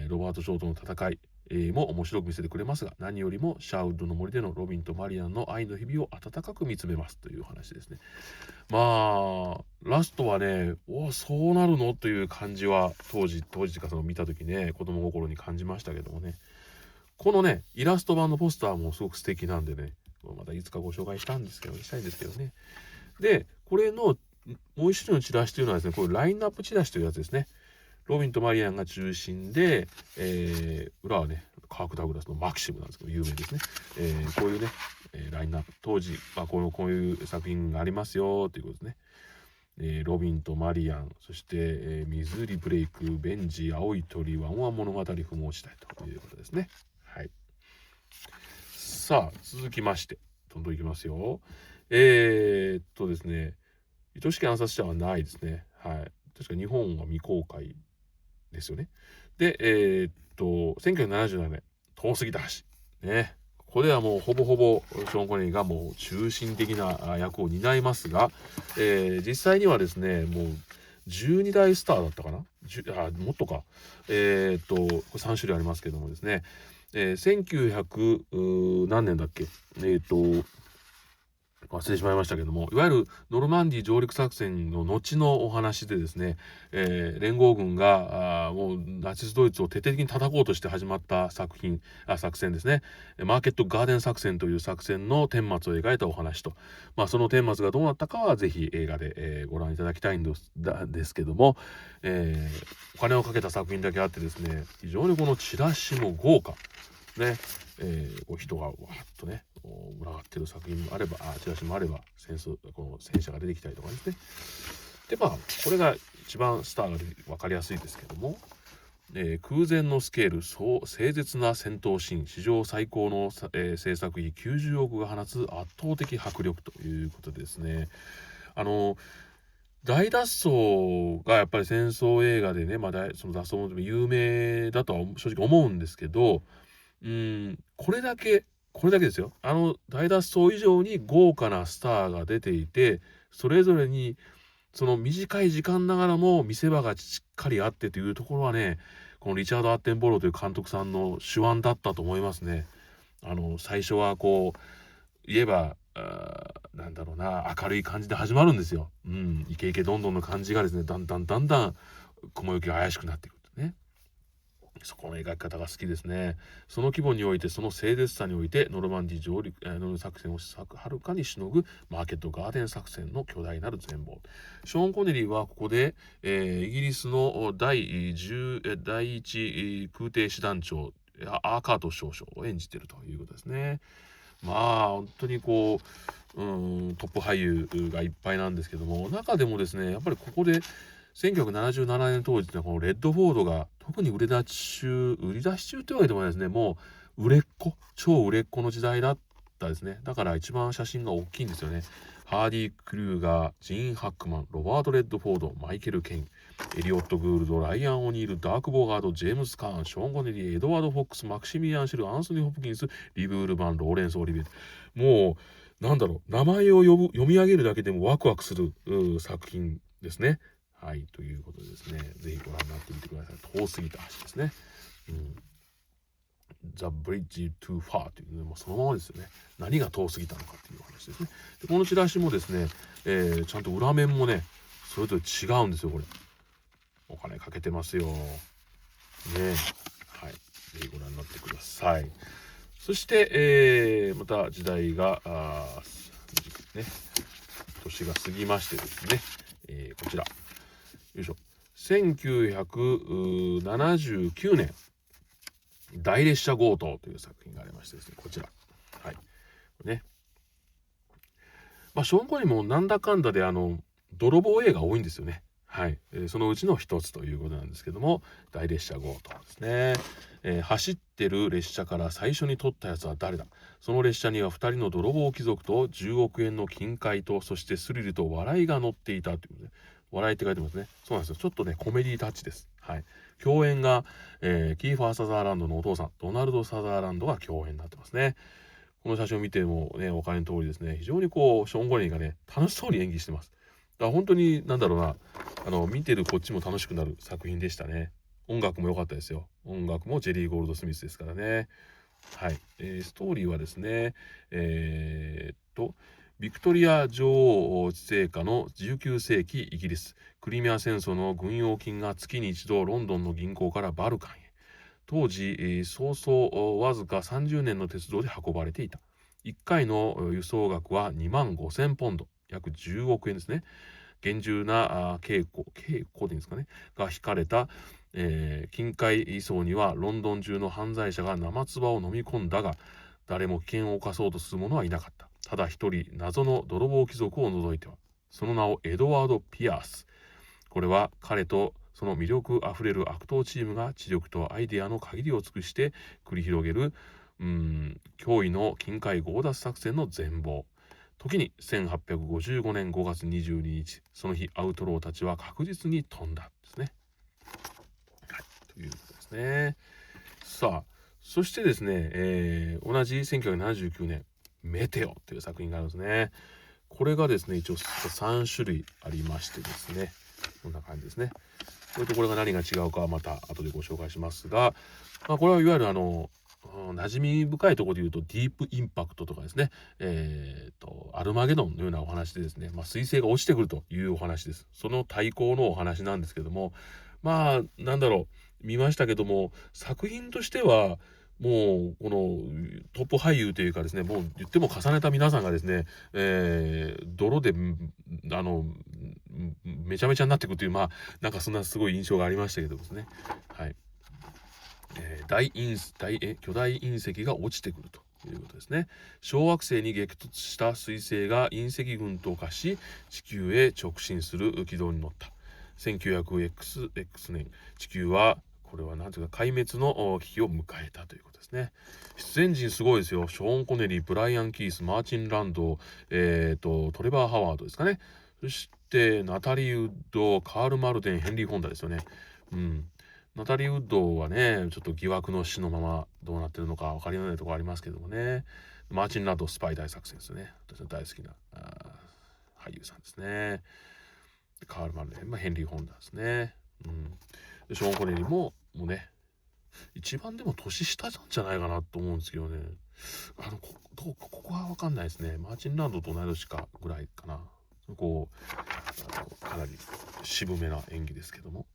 [SPEAKER 1] ロバート・ショーとの戦い、も面白く見せてくれますが、何よりもシャウドの森でのロビンとマリアンの愛の日々を温かく見つめますという話ですね。ラストはね、そうなるのという感じは当時というかその見た時ね、子供心に感じましたけどもね、このねイラスト版のポスターもすごく素敵なんでね、またいつかご紹介したいんですけどね。でこれのもう一種のチラシというのはですね、これラインナップチラシというやつですね。ロビンとマリアンが中心で、裏はねカーク・ダグラスのマキシムなんですけど有名ですね。こういうね、ラインナップ当時、こういう作品がありますよということですね。ロビンとマリアン、そして、ミズーリ・ブレイク、ベンジ、青い鳥、ワンワン物語、不毛地帯ということですね。はい。さあ続きましてどんどんいきますよ。ですね、愛しき暗殺者はないですね。はい。確か日本は未公開ですよね。で、1977年、遠すぎた橋。ね。ここではもうほぼほぼショーン・コネリーがもう中心的な役を担いますが、実際にはですね、もう12大スターだったかな、もっとか。これ3種類ありますけどもですね、1900何年だっけ、忘れてしまいましたけども、いわゆるノルマンディー上陸作戦の後のお話でですね、連合軍がもうナチスドイツを徹底的に叩こうとして始まった作戦ですね。マーケットガーデン作戦という作戦の顛末を描いたお話と、その顛末がどうなったかはぜひ映画で、ご覧いただきたいんですけども、お金をかけた作品だけあってですね、非常にこのチラシも豪華ね、こう人がわーっとね群がってる作品もあれば、チラシもあれば、この戦車が出てきたりとかですね。でこれが一番スターが分かりやすいですけども、空前のスケール、壮絶な戦闘シーン、史上最高の、制作費90億が放つ圧倒的迫力ということでですね、あの大脱走がやっぱり戦争映画でね、その脱走も有名だとは正直思うんですけど、これだけですよ。大脱走以上に豪華なスターが出ていて、それぞれにその短い時間ながらも見せ場がしっかりあってというところはね、このリチャード・アッテンボローという監督さんの手腕だったと思いますね。最初はこう言えば、なんだろうな、明るい感じで始まるんですよ。イケイケどんどんの感じがですね、だんだん雲行きが怪しくなっていくとね。そこの描き方が好きですね。その規模において、その清絶さにおいて、ノルマンディー上陸、作戦をはるかにしのぐマーケットガーデン作戦の巨大なる全貌。ショーン・コネリーはここで、イギリスの第一空挺師団長アーカート少将を演じているということですね。本当にこう、トップ俳優がいっぱいなんですけども、中でもですね、やっぱりここで1977年当時ってこのレッドフォードが特に売り出し中というわけでもないですね。もう超売れっ子の時代だったですね。だから一番写真が大きいんですよね。ハーディ・クルーガー、ジーン・ハックマン、ロバート・レッドフォード、マイケル・ケイン、エリオット・グールド、ライアン・オニール、ダーク・ボガード、ジェームス・カーン、ショーン・コネリー、エドワード・フォックス、マクシミリアン・シル、アンソニー・ホプキンス、リブール・バン、ローレンス・オリビエ。もうなんだろう、名前を読み上げるだけでもワクワクする作品ですね。はい、ということでですね、ぜひご覧になってみてください。遠すぎた橋ですね。The Bridge Too Far というね、もうそのままですよね。何が遠すぎたのかっていう話ですね。でこのチラシもですね、ちゃんと裏面もね、それぞれ違うんですよ、これ。お金かけてますよ。ね。はい。ぜひご覧になってください。そして、また時代が、ね、年が過ぎましてですね、こちら。よいしょ。1979年、大列車強盗という作品がありましてですね、こちら。はい。ね。ショーン・コネリーもなんだかんだで泥棒映画多いんですよね。はい。そのうちの一つということなんですけども、大列車強盗ですね。走ってる列車から最初に取ったやつは誰だ。その列車には2人の泥棒貴族と10億円の金塊と、そしてスリルと笑いが乗っていたということで、笑いって書いてますね。そうなんですよ。ちょっとね、コメディタッチです。はい。共演が、キーファー・サザーランドのお父さん、ドナルド・サザーランドが共演になってますね。この写真を見てもね、お金の通りですね、非常にこう、ショーン・コネリーがね、楽しそうに演技してます。だから本当に、なんだろうな、見てるこっちも楽しくなる作品でしたね。音楽も良かったですよ。音楽もジェリー・ゴールド・スミスですからね。はい。ストーリーはですね、ビクトリア女王治世下の19世紀イギリス、クリミア戦争の軍用金が月に一度ロンドンの銀行からバルカンへ。当時、早々わずか30年の鉄道で運ばれていた。1回の輸送額は2万5000ポンド、約10億円ですね。厳重な稽古でいいんですかね、が引かれた、金塊移送にはロンドン中の犯罪者が生唾を飲み込んだが、誰も危険を冒そうとする者はいなかった。ただ一人、謎の泥棒貴族を除いては。その名をエドワード・ピアース。これは彼とその魅力あふれる悪党チームが知力とアイデアの限りを尽くして繰り広げる驚異の金塊強奪作戦の全貌。時に1855年5月22日、その日アウトローたちは確実に飛んだですね。はい、ということですね。さあ、そしてですね、同じ1979年、メテオという作品があるんですね。これがですね、一応3種類ありましてですね、こんな感じですね。これとこれが何が違うかはまた後でご紹介しますが、これはいわゆる馴染み深いところで言うとディープインパクトとかですね、アルマゲドンのようなお話でですね、彗星が落ちてくるというお話です。その対抗のお話なんですけども、なんだろう、見ましたけども、作品としてはもうこのトップ俳優というかですね、もう言っても重ねた皆さんがですね、泥でめちゃめちゃになっていくという、なんかそんなすごい印象がありましたけどですね。はい。巨大隕石が落ちてくるということですね。小惑星に激突した彗星が隕石群と化し、地球へ直進する軌道に乗った。1900X年、地球はこれは何ていうか壊滅の危機を迎えたということですね。出演陣すごいですよ。ショーン・コネリー、ブライアン・キース、マーチン・ランド、トレバー・ハワードですかね。そしてナタリー・ウッド、カール・マルデン、ヘンリー・フォンダですよね。ナタリー・ウッドはね、ちょっと疑惑の死のままどうなってるのか分かりないところありますけどもね。マーチン・ランド、スパイ大作戦ですね。私の大好きな俳優さんですね。カール・マルデン、ヘンリー・フォンダですね。でショーン・コネリーもうね、一番でも年下なんじゃないかなと思うんですけどね。ここは分かんないですね。マーチン・ランドと同い年かぐらいかな。かなり渋めな演技ですけども。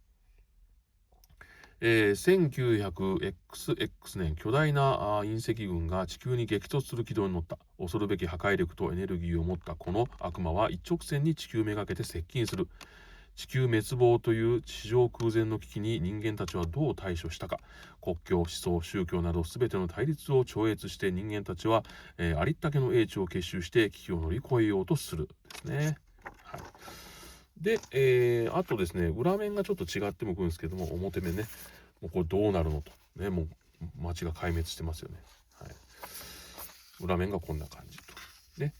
[SPEAKER 1] 1900X 年、巨大な隕石群が地球に激突する軌道に乗った。恐るべき破壊力とエネルギーを持ったこの悪魔は一直線に地球めがけて接近する。地球滅亡という地上空前の危機に人間たちはどう対処したか。国境、思想、宗教など全ての対立を超越して人間たちは、ありったけの英知を結集して危機を乗り越えようとするですね。はい。で、あとですね、裏面がちょっと違ってもくるんですけども、表面ね、もうこれどうなるのと。ね、もう街が壊滅してますよね。はい。裏面がこんな感じと。ね。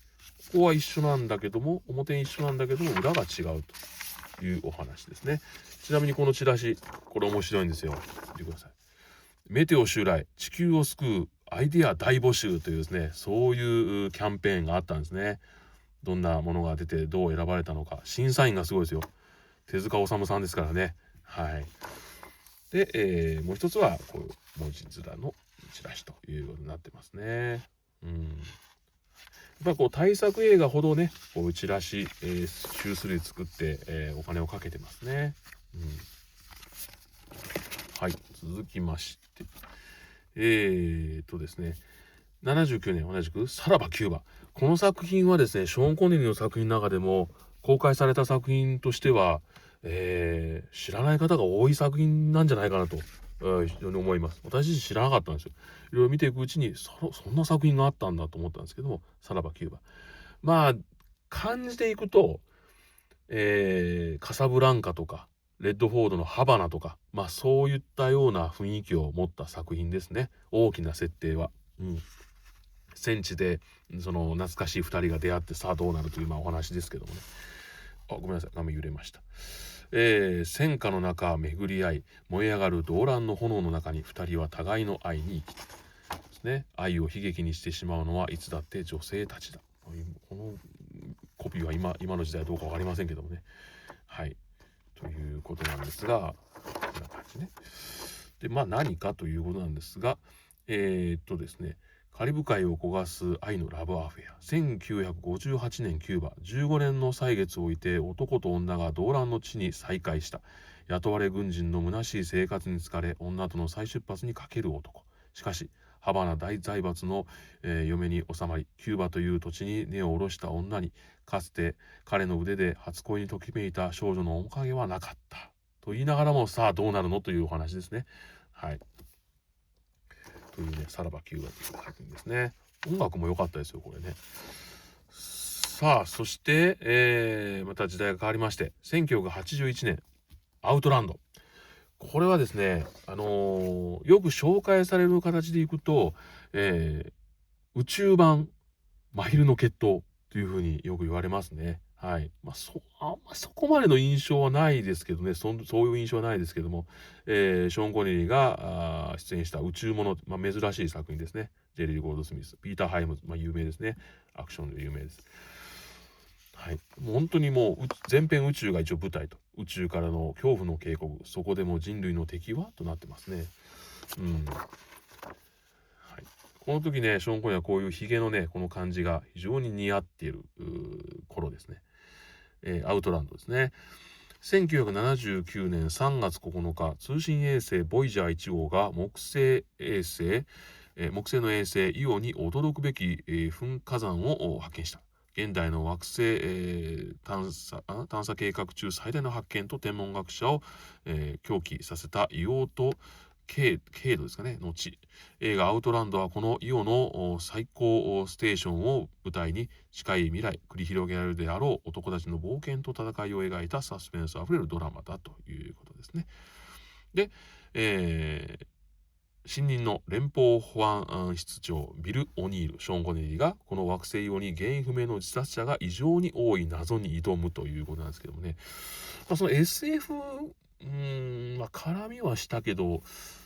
[SPEAKER 1] ここは一緒なんだけども、表一緒なんだけども、裏が違うというお話ですね。ちなみにこのチラシ、これ面白いんですよ。見てください。メテオ襲来、地球を救うアイデア大募集というですね、そういうキャンペーンがあったんですね。どんなものが出てどう選ばれたのか、審査員がすごいですよ。手塚治虫さんですからね。はい。で、もう一つはこういう文字面のチラシということになってますね。やっぱこう大作映画ほどね、こうチラシ、数種類作って、お金をかけてますね。はい、続きまして、ですね、79年同じくさらばキューバ。この作品はですね、ショーン・コネリーの作品の中でも公開された作品としては、知らない方が多い作品なんじゃないかなと、非常に思います。私自身知らなかったんですよ。いろいろ見ていくうちにそんな作品があったんだと思ったんですけども、さらばキューバ。感じていくと、カサブランカとかレッドフォードのハバナとか、そういったような雰囲気を持った作品ですね。大きな設定は。戦地でその懐かしい2人が出会ってさあどうなるというお話ですけどもね。ごめんなさい、画面揺れました。戦火の中巡り合い燃え上がる動乱の炎の中に2人は互いの愛に生きたですね。愛を悲劇にしてしまうのはいつだって女性たちだ。このコピーは今の時代どうか分かりませんけどもね。はい、ということなんですが、こんな感じね。で何かということなんですが、ですね、カリブ海を焦がす愛のラブアフェア。1958年キューバ、15年の歳月を置いて男と女が動乱の地に再会した。雇われ軍人の虚しい生活に疲れ、女との再出発にかける男。しかしハバナ大財閥の、嫁に収まり、キューバという土地に根を下ろした女に、かつて彼の腕で初恋にときめいた少女の面影はなかったと言いながらも、さあどうなるのというお話ですね。はい。というね、さらばキューバという作品ですね。音楽も良かったですよ、これね。さあ、そして、また時代が変わりまして、1981年、アウトランド。これはですね、よく紹介される形でいくと、宇宙版マヒルの決闘ってというふうによく言われますね。はい。あんまそこまでの印象はないですけどね、そういう印象はないですけども、ショーン・コネリーが出演した宇宙もの、珍しい作品ですね。ジェリー・ゴールドスミス、ピーター・ハイムズ、有名ですね。アクションで有名です。はい。もう本当に全編宇宙が一応舞台と。宇宙からの恐怖の警告、そこでも人類の敵はとなってますね。はい、この時ね、ショーン・コネリーはこういうヒゲのね、この感じが非常に似合っている頃ですね。アウトランドですね。1979年3月9日、通信衛星ボイジャー1号が木星の衛星イオに驚くべき、噴火山を発見した。現代の惑星、探査計画中最大の発見と天文学者を、狂気させた硫黄と軽度ですかねの地。映画アウトランドはこのイオの最高ステーションを舞台に近い未来繰り広げられるであろう男たちの冒険と戦いを描いたサスペンスあふれるドラマだということですね。で、新任の連邦保安室長ビル・オニール、ショーン・コネリーがこの惑星イオに原因不明の自殺者が異常に多い謎に挑むということなんですけどもね、その SF 絡みはしたけど、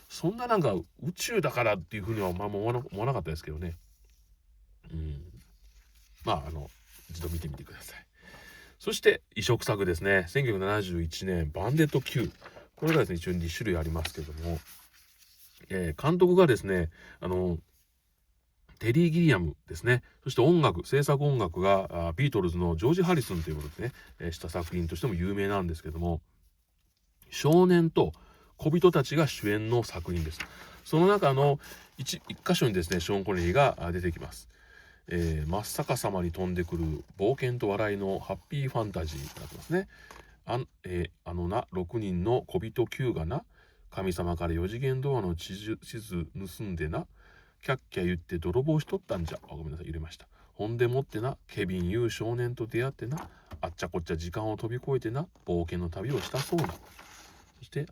[SPEAKER 1] そんななんか宇宙だからっていうふうには思わなかったですけどね。一度見てみてください。そして異色作ですね。1971年バンデット Q。これがですね、一応2種類ありますけども、監督がですね、テリー・ギリアムですね。そして制作音楽がビートルズのジョージ・ハリスンということでね、した作品としても有名なんですけども、少年と小人たちが主演の作品です。その中の一箇所にですね、ショーン・コネリーが出てきます。真っ逆さまに飛んでくる冒険と笑いのハッピーファンタジーになってますね。あのな6人の小人9がな、神様から4次元ドアの地図盗んでな、キャッキャ言って泥棒しとったんじゃ。ごめんなさい、入れました。ほんでもってな、ケビンいう少年と出会ってな、あっちゃこっちゃ時間を飛び越えてな、冒険の旅をしたそうな。そして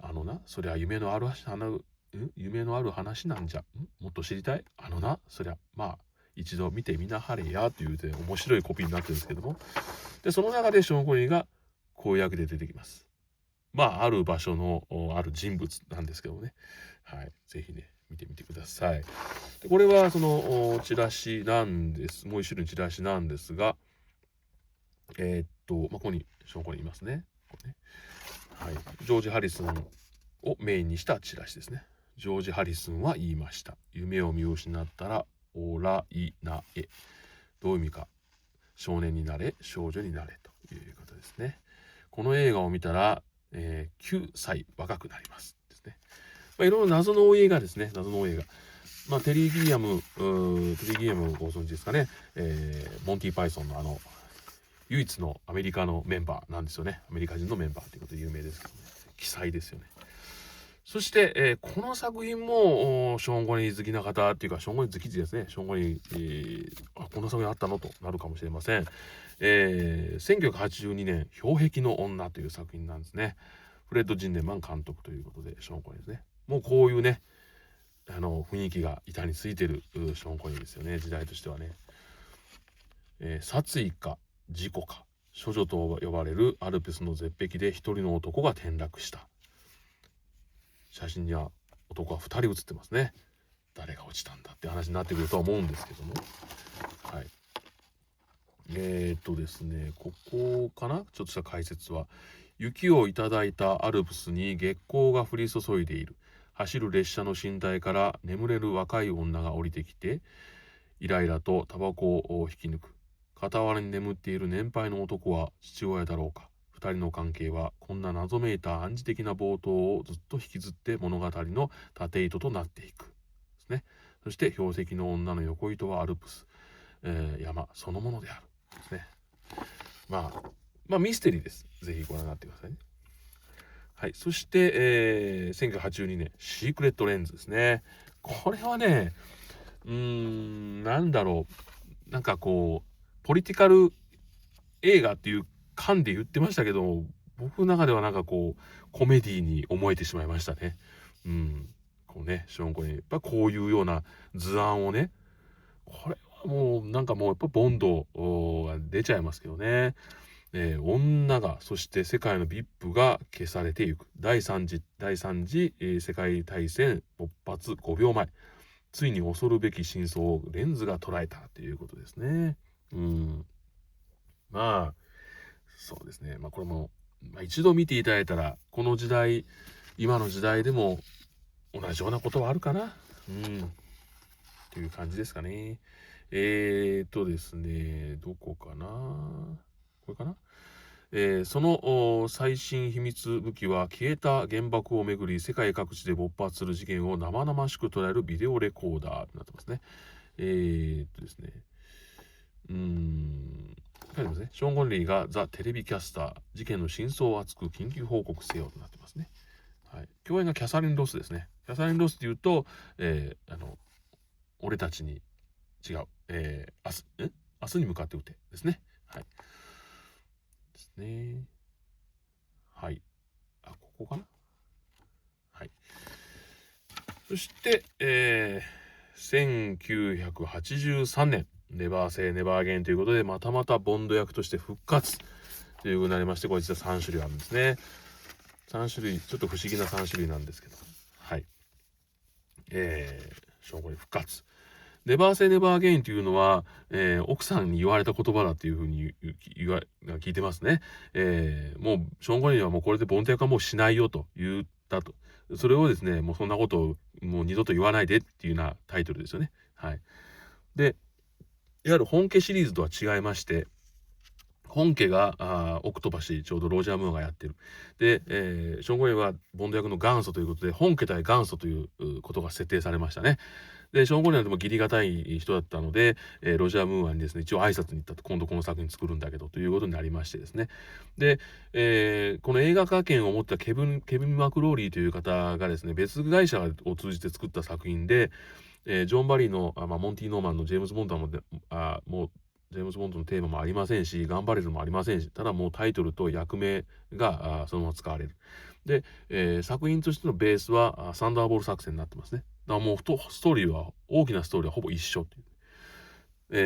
[SPEAKER 1] そりゃ夢のある話なんじゃ。もっと知りたい。そりゃ一度見てみなはれやというで面白いコピーになってるんですけども、でその中でショーン・コネリーがこういう役で出てきます。ある場所のある人物なんですけどね、はい、ぜひね見てみてください。でこれはそのチラシなんです。もう一種類のチラシなんですが、ここにショーン・コネリーいますね。はい、ジョージ・ハリスンをメインにしたチラシですね。ジョージ・ハリスンは言いました。夢を見失ったらオライナエ。どういう意味か。少年になれ、少女になれということですね。この映画を見たら、9歳若くなりますですね。いろいろ謎の映画ですね。謎の映画。テリー・ギリアムご存知ですかね。モンティ・パイソンの唯一のアメリカのメンバーなんですよね。アメリカ人のメンバーということで有名ですけどね。奇才ですよね。そして、この作品もショーン・コネリー好きな方っていうか、ショーン・コネリー好きですね。ショーン・コネリー、こんな作品あったのとなるかもしれません。1982年「氷壁の女」という作品なんですね。フレッド・ジンネマン監督ということで、ショーン・コネリーですね。もうこういうね、雰囲気が板についてるショーン・コネリーですよね、時代としてはね。殺意か事故か、処女と呼ばれるアルプスの絶壁で一人の男が転落した。写真には男は2人写ってますね。誰が落ちたんだって話になってくるとは思うんですけども、はい。ですね、ここかな、ちょっとした解説は、雪をいただいたアルプスに月光が降り注いでいる。走る列車の寝台から眠れる若い女が降りてきて、イライラとタバコを引き抜く。傍らに眠っている年配の男は父親だろうか。二人の関係はこんな謎めいた暗示的な冒頭をずっと引きずって物語の縦糸となっていくですね。そして氷石の女の横糸はアルプス、山そのものであるですね。ミステリーです。ぜひご覧になってくださいね。はい。そして、1982年シークレットレンズですね。これはね、なんだろう、なんかこうポリティカル映画っていう感で言ってましたけど、僕の中ではなんかこうコメディに思えてしまいましたね。こうね、ショーン・コネリーやっぱこういうような図案をね、これもうなんかもうやっぱボンドが出ちゃいますけどね。女が、そして世界の VIP が消されていく。第三次世界大戦勃発5秒前。ついに恐るべき真相をレンズが捉えたということですね。まあ、そうですね。これも、一度見ていただいたら、この時代、今の時代でも同じようなことはあるかな。という感じですかね。ですね、どこかな。これかな。その最新秘密武器は消えた原爆をめぐり世界各地で勃発する事件を生々しく捉えるビデオレコーダーになってますね。ですね。書いてますね。ショーン・コネリーがザ・テレビキャスター、事件の真相を熱く緊急報告せよとなってますね。はい。共演がキャサリン・ロスですね。キャサリン・ロスっていうと、俺たちに違う、明日に向かって撃てですね。はい。ですね。はい。ここかな。はい。そして、1983年、ネバーセイネバーアゲインということで、またまたボンド役として復活ということになりまして、これ実は3種類あるんですね。3種類、ちょっと不思議な3種類なんですけど。はい。ショーン・コネリー復活。ネバーセイネバーアゲインというのは、奥さんに言われた言葉だっていうふうに聞いてますね。もうショーン・コネリーはもうこれでボンド役はもうしないよと言ったと。それをですね、もうそんなことをもう二度と言わないでっていうようなタイトルですよね。はい。で、いわゆる本家シリーズとは違いまして、本家がオクトパシー、ちょうどロジャー・ムーアがやってる。で、ショーン・コネリーはボンド役の元祖ということで、本家対元祖ということが設定されましたね。で、ショーン・コネリーでも義理がたい人だったので、ロジャー・ムーアにですね、一応挨拶に行ったと、今度この作品作るんだけどということになりましてですね。で、この映画化権を持ったケビン・マクローリーという方がですね、別会社を通じて作った作品で、ジョン・バリーのモンティ・ノーマンのジェームズ・ボンドももうジェームズ・ボンドのテーマもありませんし、頑張れるもありませんし、ただもうタイトルと役名がそのまま使われる。で、作品としてのベースはサンダーボール作戦になってますね。だからもうストーリーは、大きなストーリーはほぼ一緒ってい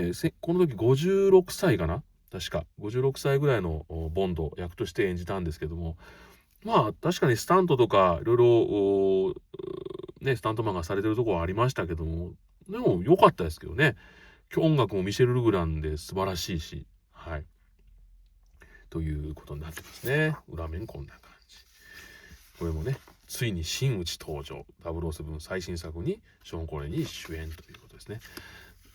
[SPEAKER 1] う。この時56歳かな、確か。56歳ぐらいのボンド役として演じたんですけども、確かにスタントとかいろいろね、スタントマンがされてるところはありましたけども、でも良かったですけどね。音楽もミシェル・ルグランで素晴らしいし、はい。ということになってますね。裏面こんな感じ。これもね、ついに真打ち登場。007最新作にショーン・コネリー主演ということですね。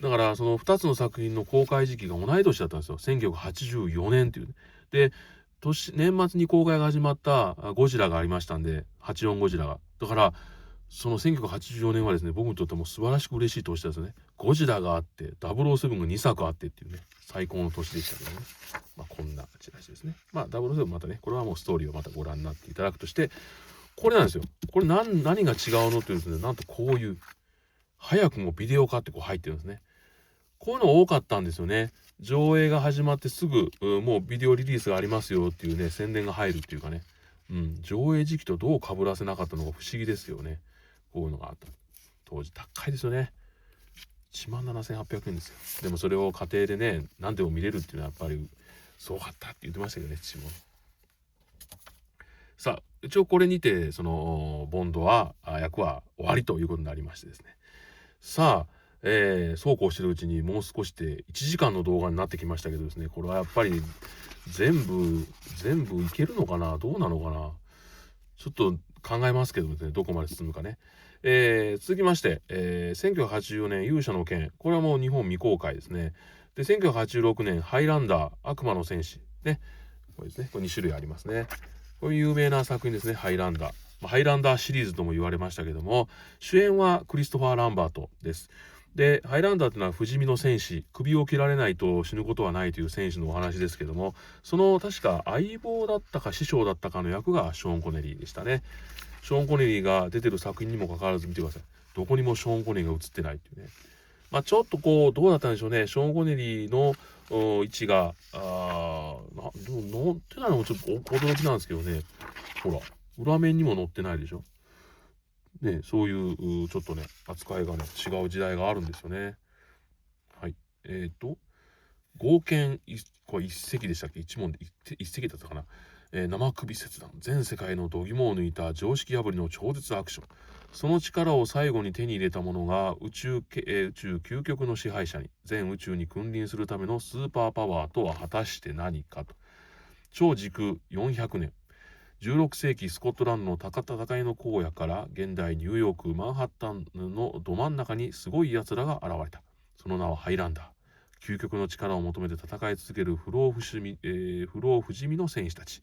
[SPEAKER 1] だからその2つの作品の公開時期が同い年だったんですよ。1984年っていう、ね。で、年末に公開が始まったゴジラがありましたんで、84ゴジラが。だから、その1984年はですね、僕にとっても素晴らしく嬉しい年ですね。ゴジラがあって、007が2作あってっていうね、最高の年でしたけどね。こんなチラシですね。007またね、これはもうストーリーをまたご覧になっていただくとして、これなんですよ。これ何が違うのっていうですね、なんとこういう、早くもビデオ化ってこう入ってるんですね。こういうの多かったんですよね。上映が始まってすぐ、もうビデオリリースがありますよっていうね、宣伝が入るっていうかね。上映時期とどう被らせなかったのか不思議ですよね。こういうのがあった。当時高いですよね。17,800円ですよ。でもそれを家庭でね、何でも見れるっていうのはやっぱりすごかったって言ってましたけどね、父も。さあ、一応これにて、その、ボンドは、役は終わりということになりましてですね。さあ、そうこうしてるうちにもう少しで1時間の動画になってきましたけどですね、これはやっぱり全部いけるのかな、どうなのかな。ちょっと考えますけどですね、どこまで進むかね。続きまして、1984年勇者の剣。これはもう日本未公開ですね。で、1986年ハイランダー悪魔の戦士。ね。これですね。これ2種類ありますね。こういう有名な作品ですね、ハイランダー。ハイランダーシリーズとも言われましたけども、主演はクリストファー・ランバートです。で、ハイランダーというのは不死身の戦士、首を切られないと死ぬことはないという戦士のお話ですけども、その確か相棒だったか師匠だったかの役がショーン・コネリーでしたね。ショーン・コネリーが出てる作品にもかかわらず見てください。どこにもショーン・コネリーが映ってないっていうね。ちょっとこう、どうだったんでしょうね。ショーン・コネリーの位置が、乗ってないのもちょっと驚きなんですけどね。ほら、裏面にも載ってないでしょ。ね、そういう、ちょっとね、扱いがね、違う時代があるんですよね。はい。合憲これ一隻でしたっけ、一問で一隻だったかな。生首切断、全世界の度肝を抜いた常識破りの超絶アクション。その力を最後に手に入れた者が宇宙究極の支配者に、全宇宙に君臨するためのスーパーパワーとは果たして何かと。超時空400年、16世紀スコットランドの戦いの荒野から現代ニューヨークマンハッタンのど真ん中にすごい奴らが現れた。その名はハイランダー。究極の力を求めて戦い続ける不老不死身の戦士たち。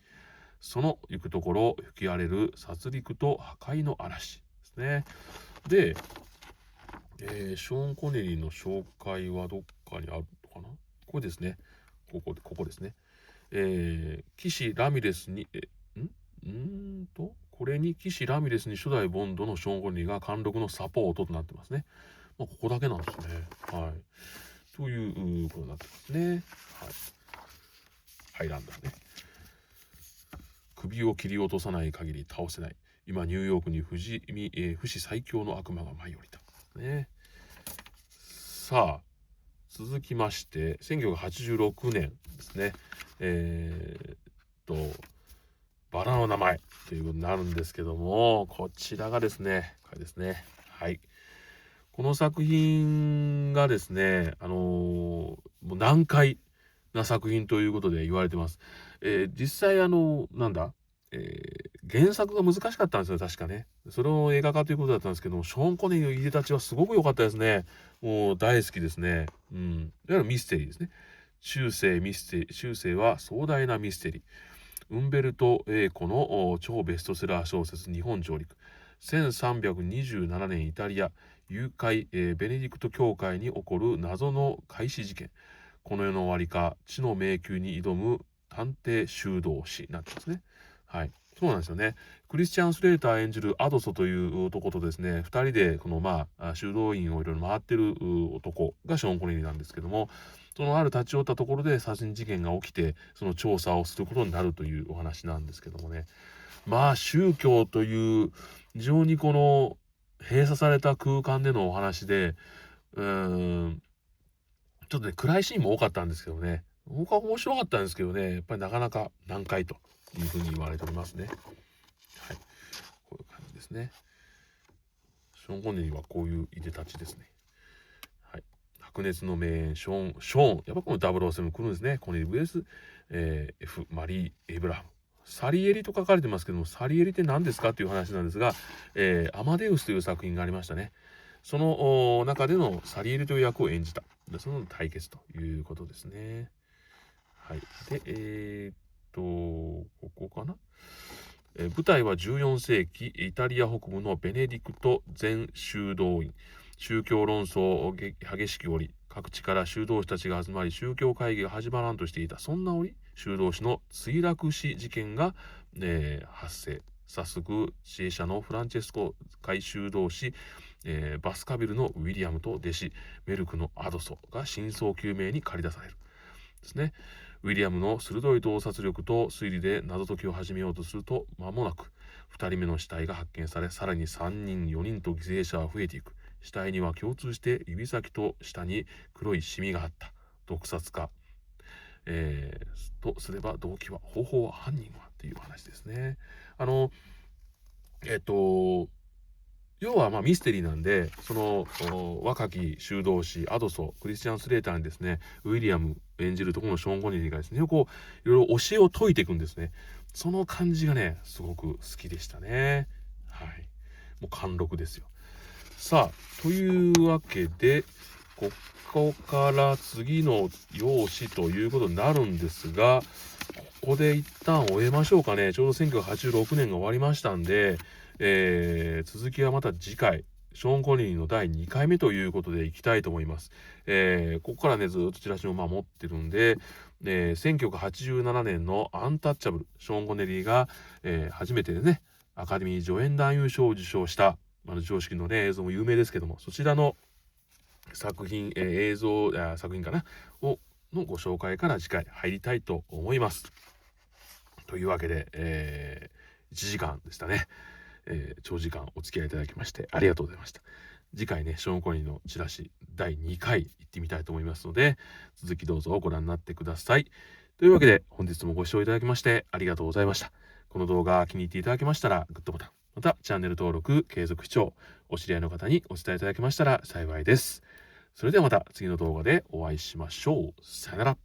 [SPEAKER 1] その行くところ吹き荒れる殺戮と破壊の嵐ですね。で、ショーン・コネリーの紹介はどっかにあるのかな。これですね。ここですね。騎士ラミレスにこれに騎士ラミレスに初代ボンドのショーン・コネリーが貫禄のサポートとなってますね。ここだけなんですね。はい。ということになってますね。はい。ハイランダーね。首を切り落とさない限り倒せない。今ニューヨークに不死最強の悪魔が舞い降りた。ね。さあ、続きまして、1986年ですね。バラの名前ということになるんですけども、こちらがですね、これですね。はい。この作品がですね、もう難解な作品ということで言われてます。実際原作が難しかったんですよ、確かね。それを映画化ということだったんですけども、ショーン・コネリーのいでたちはすごく良かったですね。もう大好きですね。うん。いわゆるミステリーですね。中世は壮大なミステリー。ウンベルト・エーコの超ベストセラー小説日本上陸。1327年イタリア誘拐、ベネディクト教会に起こる謎の開始事件。この世の終わりか地の迷宮に挑む探偵修道士になってますね。はい、そうなんですよね。クリスチャン・スレーター演じるアドソという男とですね、2人でこの修道院をいろいろ回ってる男がショーン・コネリーなんですけども、そのある立ち寄ったところで殺人事件が起きて、その調査をすることになるというお話なんですけどもね。宗教という非常にこの閉鎖された空間でのお話で、ちょっとね暗いシーンも多かったんですけどね、僕は面白かったんですけどね、やっぱりなかなか難解というふうに言われておりますね。はい、こういう感じですね。ショーン・コネリーはこういういでたちですね。はい、白熱の名演ショーン、やっぱこの007来るんですね。コネリー・ウェルス、F マリー・エイブラハム、サリエリと書かれてますけども、サリエリって何ですかという話なんですが、アマデウスという作品がありましたね。その中でのサリエリという役を演じた、その対決ということですね。はい。で、ここかな。舞台は14世紀イタリア北部のベネディクト全修道院。宗教論争を激しき折、各地から修道士たちが集まり、宗教会議が始まらんとしていた。そんな折、修道士の墜落死事件が、発生。早速、支援者のフランチェスコ会修道士、バスカビルのウィリアムと弟子メルクのアドソが真相究明に駆り出されるですね。ウィリアムの鋭い洞察力と推理で謎解きを始めようとすると、間もなく2人目の死体が発見され、さらに3人4人と犠牲者は増えていく。死体には共通して指先と下に黒いシミがあった。毒殺か、とすれば動機は、方法は、犯人はっていう話ですね。要はミステリーなんで、その若き修道士アドソクリスチャン・スレーターにですね、ウィリアム演じるところのショーン・コネリーがですね、こういろいろ教えを解いていくんですね。その感じがねすごく好きでしたね。はい、もう貫禄ですよ。さあ、というわけでここから次の用紙ということになるんですが、ここで一旦終えましょうかね。ちょうど1986年が終わりましたんで、続きはまた次回、ショーン・コネリーの第2回目ということでいきたいと思います。ここからねずっとチラシを持ってるんで、1987年のアンタッチャブル、ショーン・コネリーが、初めてねアカデミー助演男優賞を受賞した常識のね映像も有名ですけども、そちらの作品、作品かなのご紹介から次回入りたいと思います。というわけで、1時間でしたね。長時間お付き合いいただきましてありがとうございました。次回ねショーン・コネリーのチラシ第2回行ってみたいと思いますので、続きどうぞご覧になってください。というわけで本日もご視聴いただきましてありがとうございました。この動画気に入っていただけましたらグッドボタン、またチャンネル登録継続視聴、お知り合いの方にお伝えいただけましたら幸いです。それではまた次の動画でお会いしましょう。さよなら。